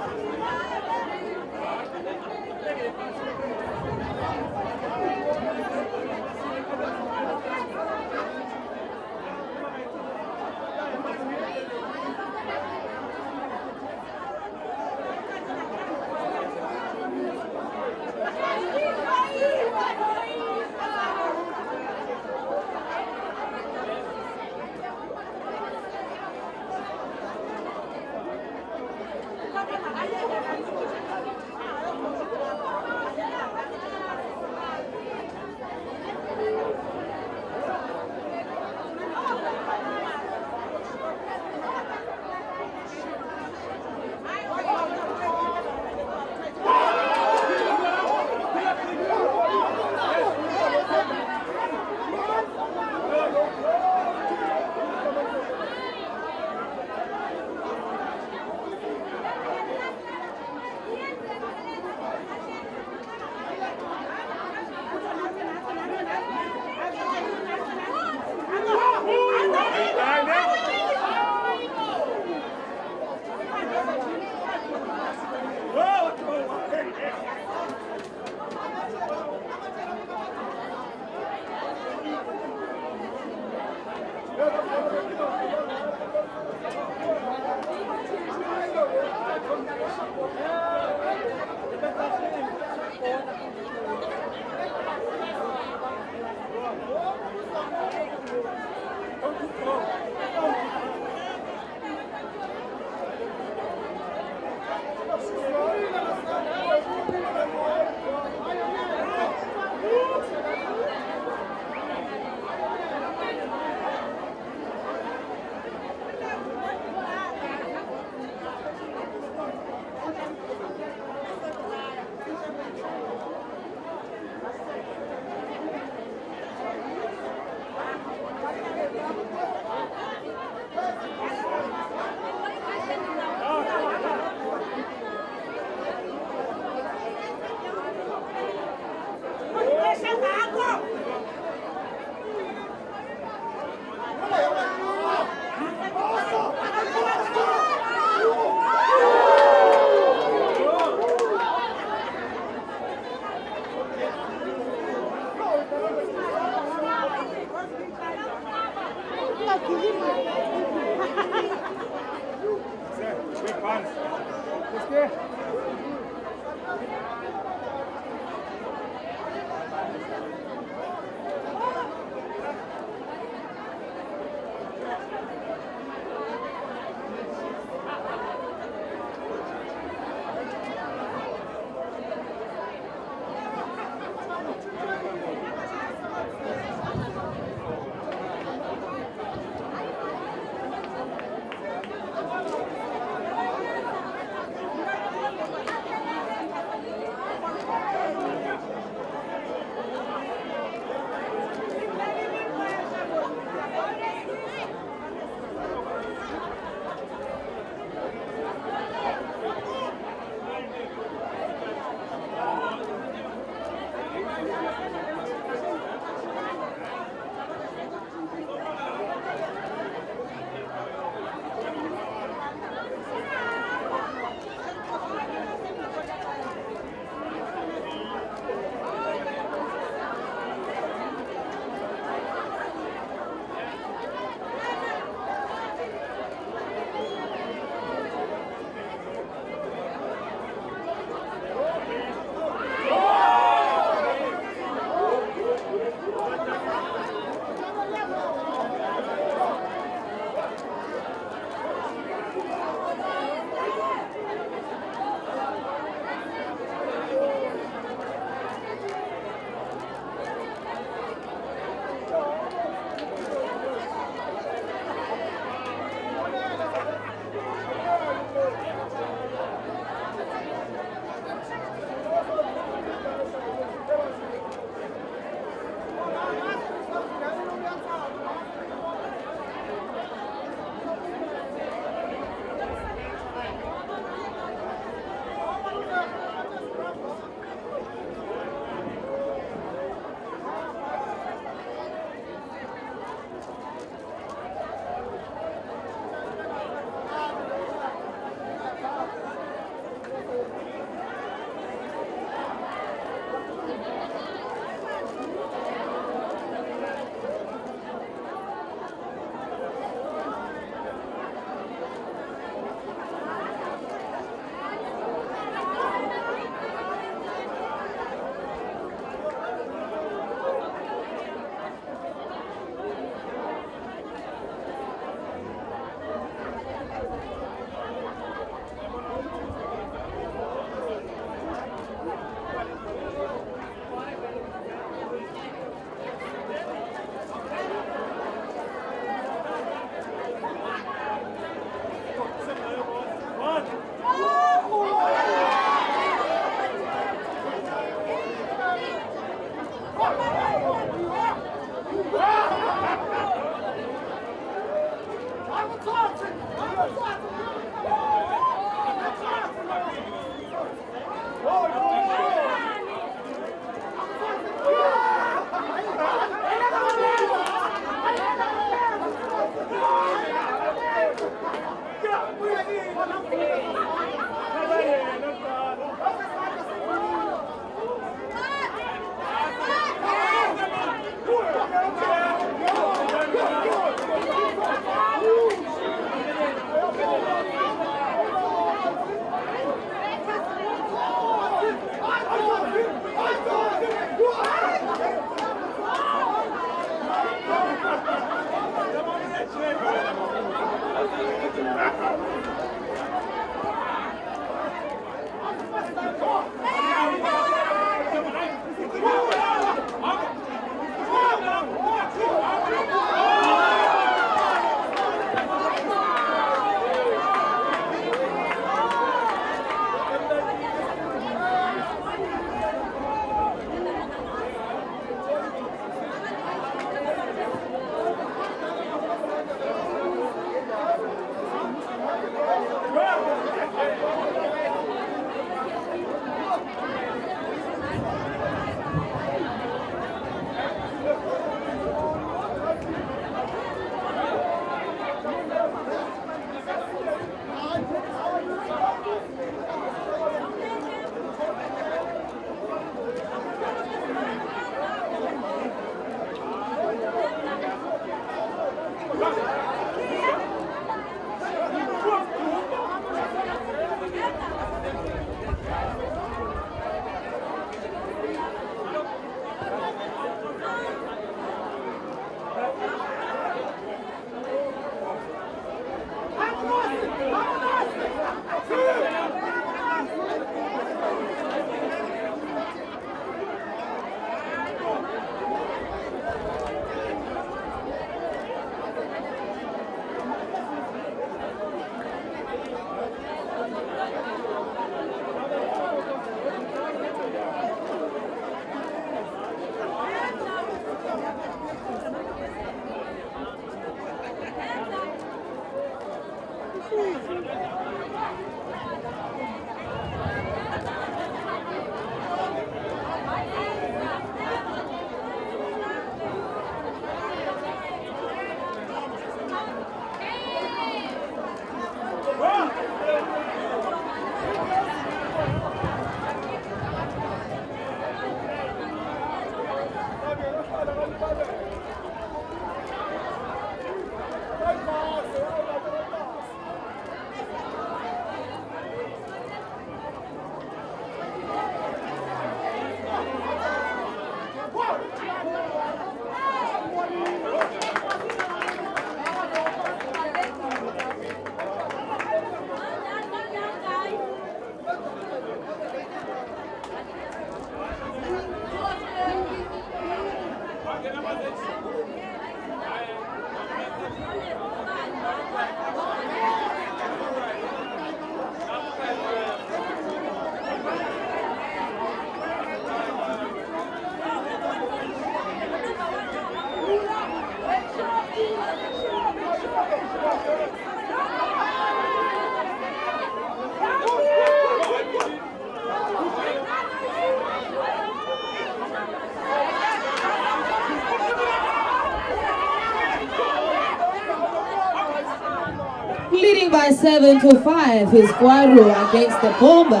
Speaker 1: Winning by 7-5 is Guaru against the Bombers.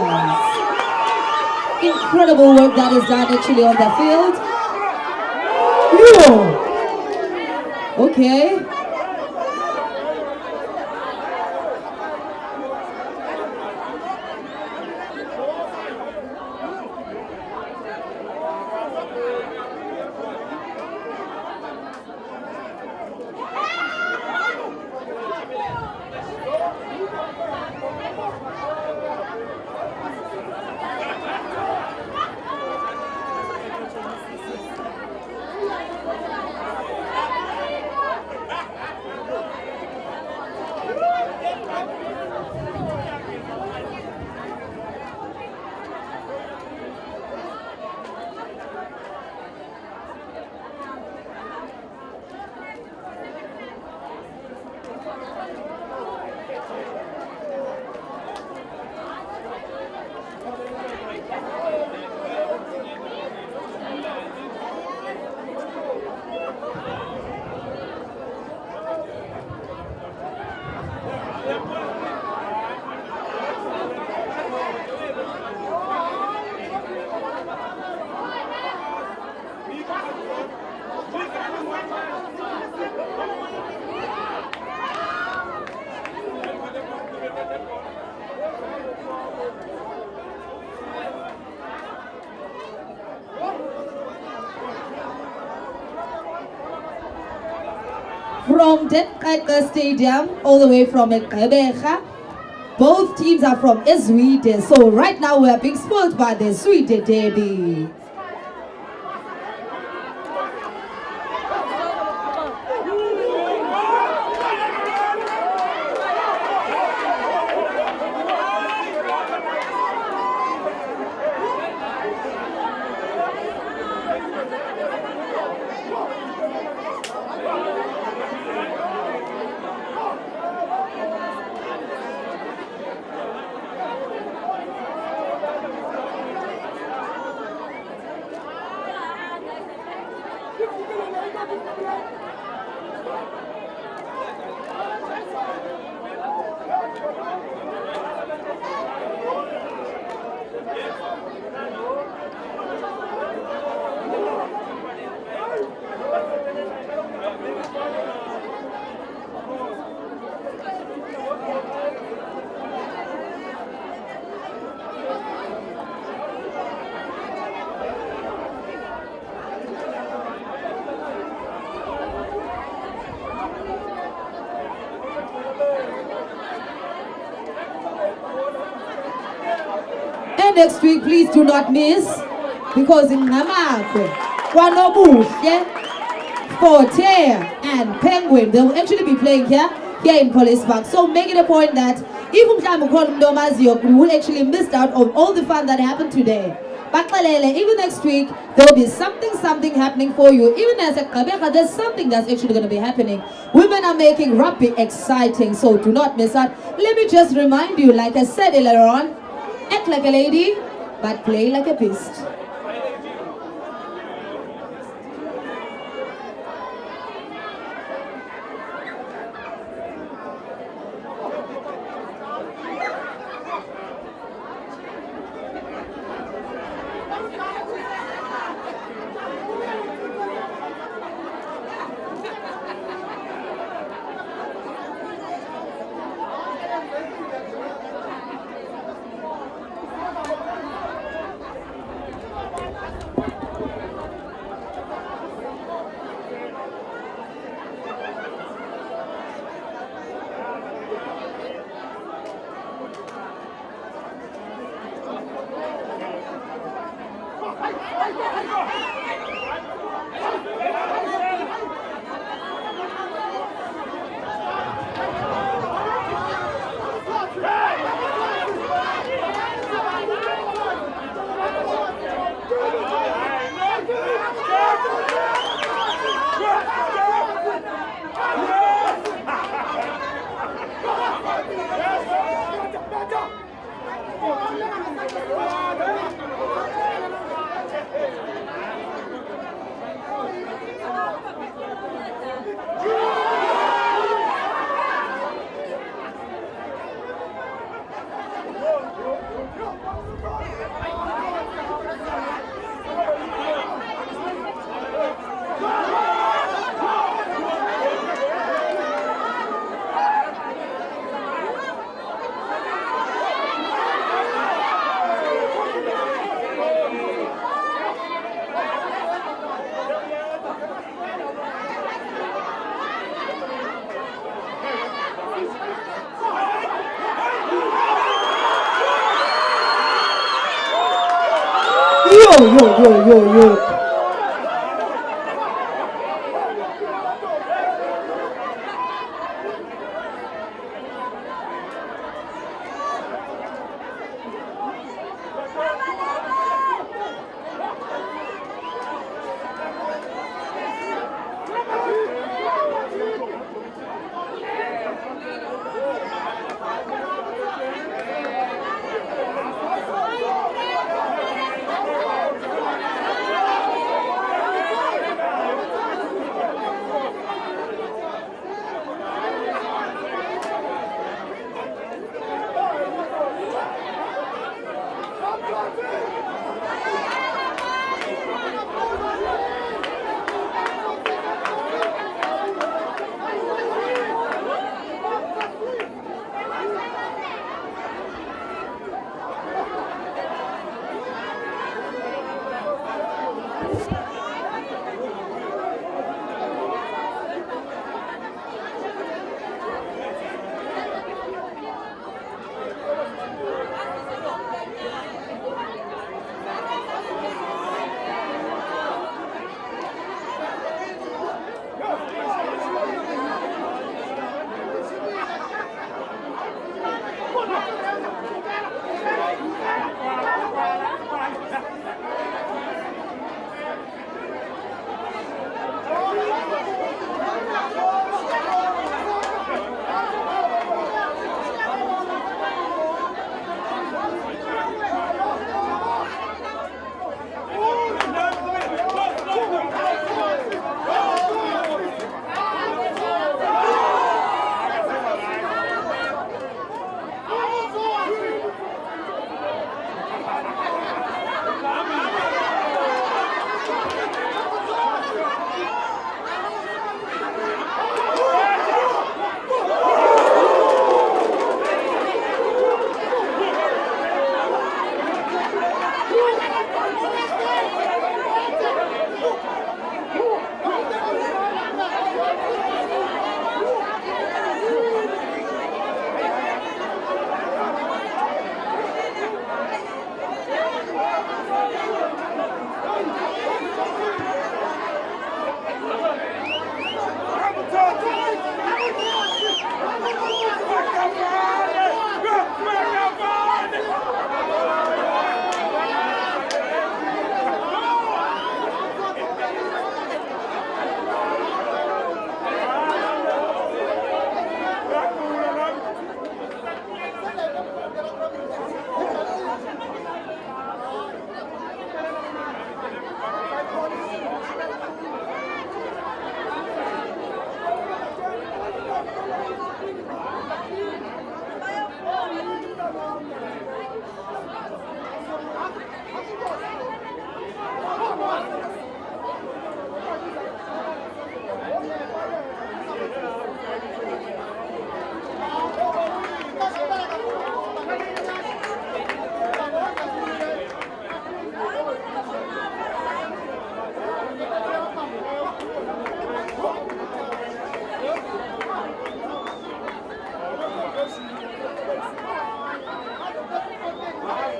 Speaker 1: Incredible work that is done actually on the field. Yo. Okay. From Denmark Stadium, all the way from Gqeberha. Both teams are from Sweden, so right now we are being spoiled by the Sweden derby. Next week, please do not miss, because in Namakwe, Kwanobuhle, Forte, and Penguin, they will actually be playing here in Police Park. So make it a point that if you will actually miss out on all the fun that happened today. But even next week, there will be something happening for you. Even as a Gqeberha, there's something that's actually going to be happening. Women are making rugby exciting, so do not miss out. Let me just remind you, like I said earlier on, act like a lady, but play like a beast. Yo.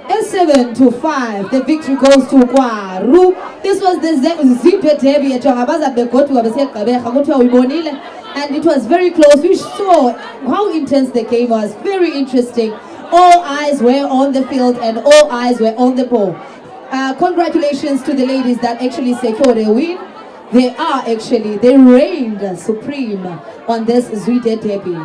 Speaker 1: It's 7-5. The victory goes to Kwaru. This was the Zipper Derby at Johabaza Bekotu and it was very close. We saw how intense the game was. Very interesting. All eyes were on the field and all eyes were on the ball. Congratulations to the ladies that actually secured a win. They reigned supreme on this Zipper Derby.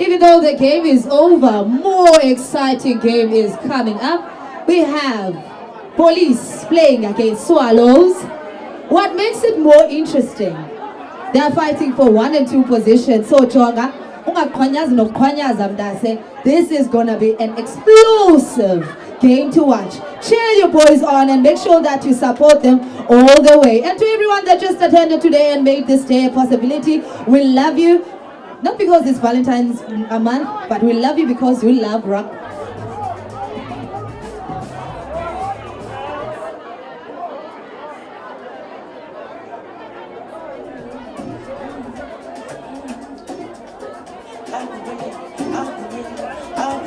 Speaker 1: Even though the game is over, more exciting game is coming up. We have Police playing against Swallows. What makes it more interesting? They are fighting for 1 and 2 positions. So Jonga, this is gonna be an explosive game to watch. Cheer your boys on and make sure that you support them all the way. And to everyone that just attended today and made this day a possibility, we love you. Not because it's Valentine's month, but we love you because we love rugby.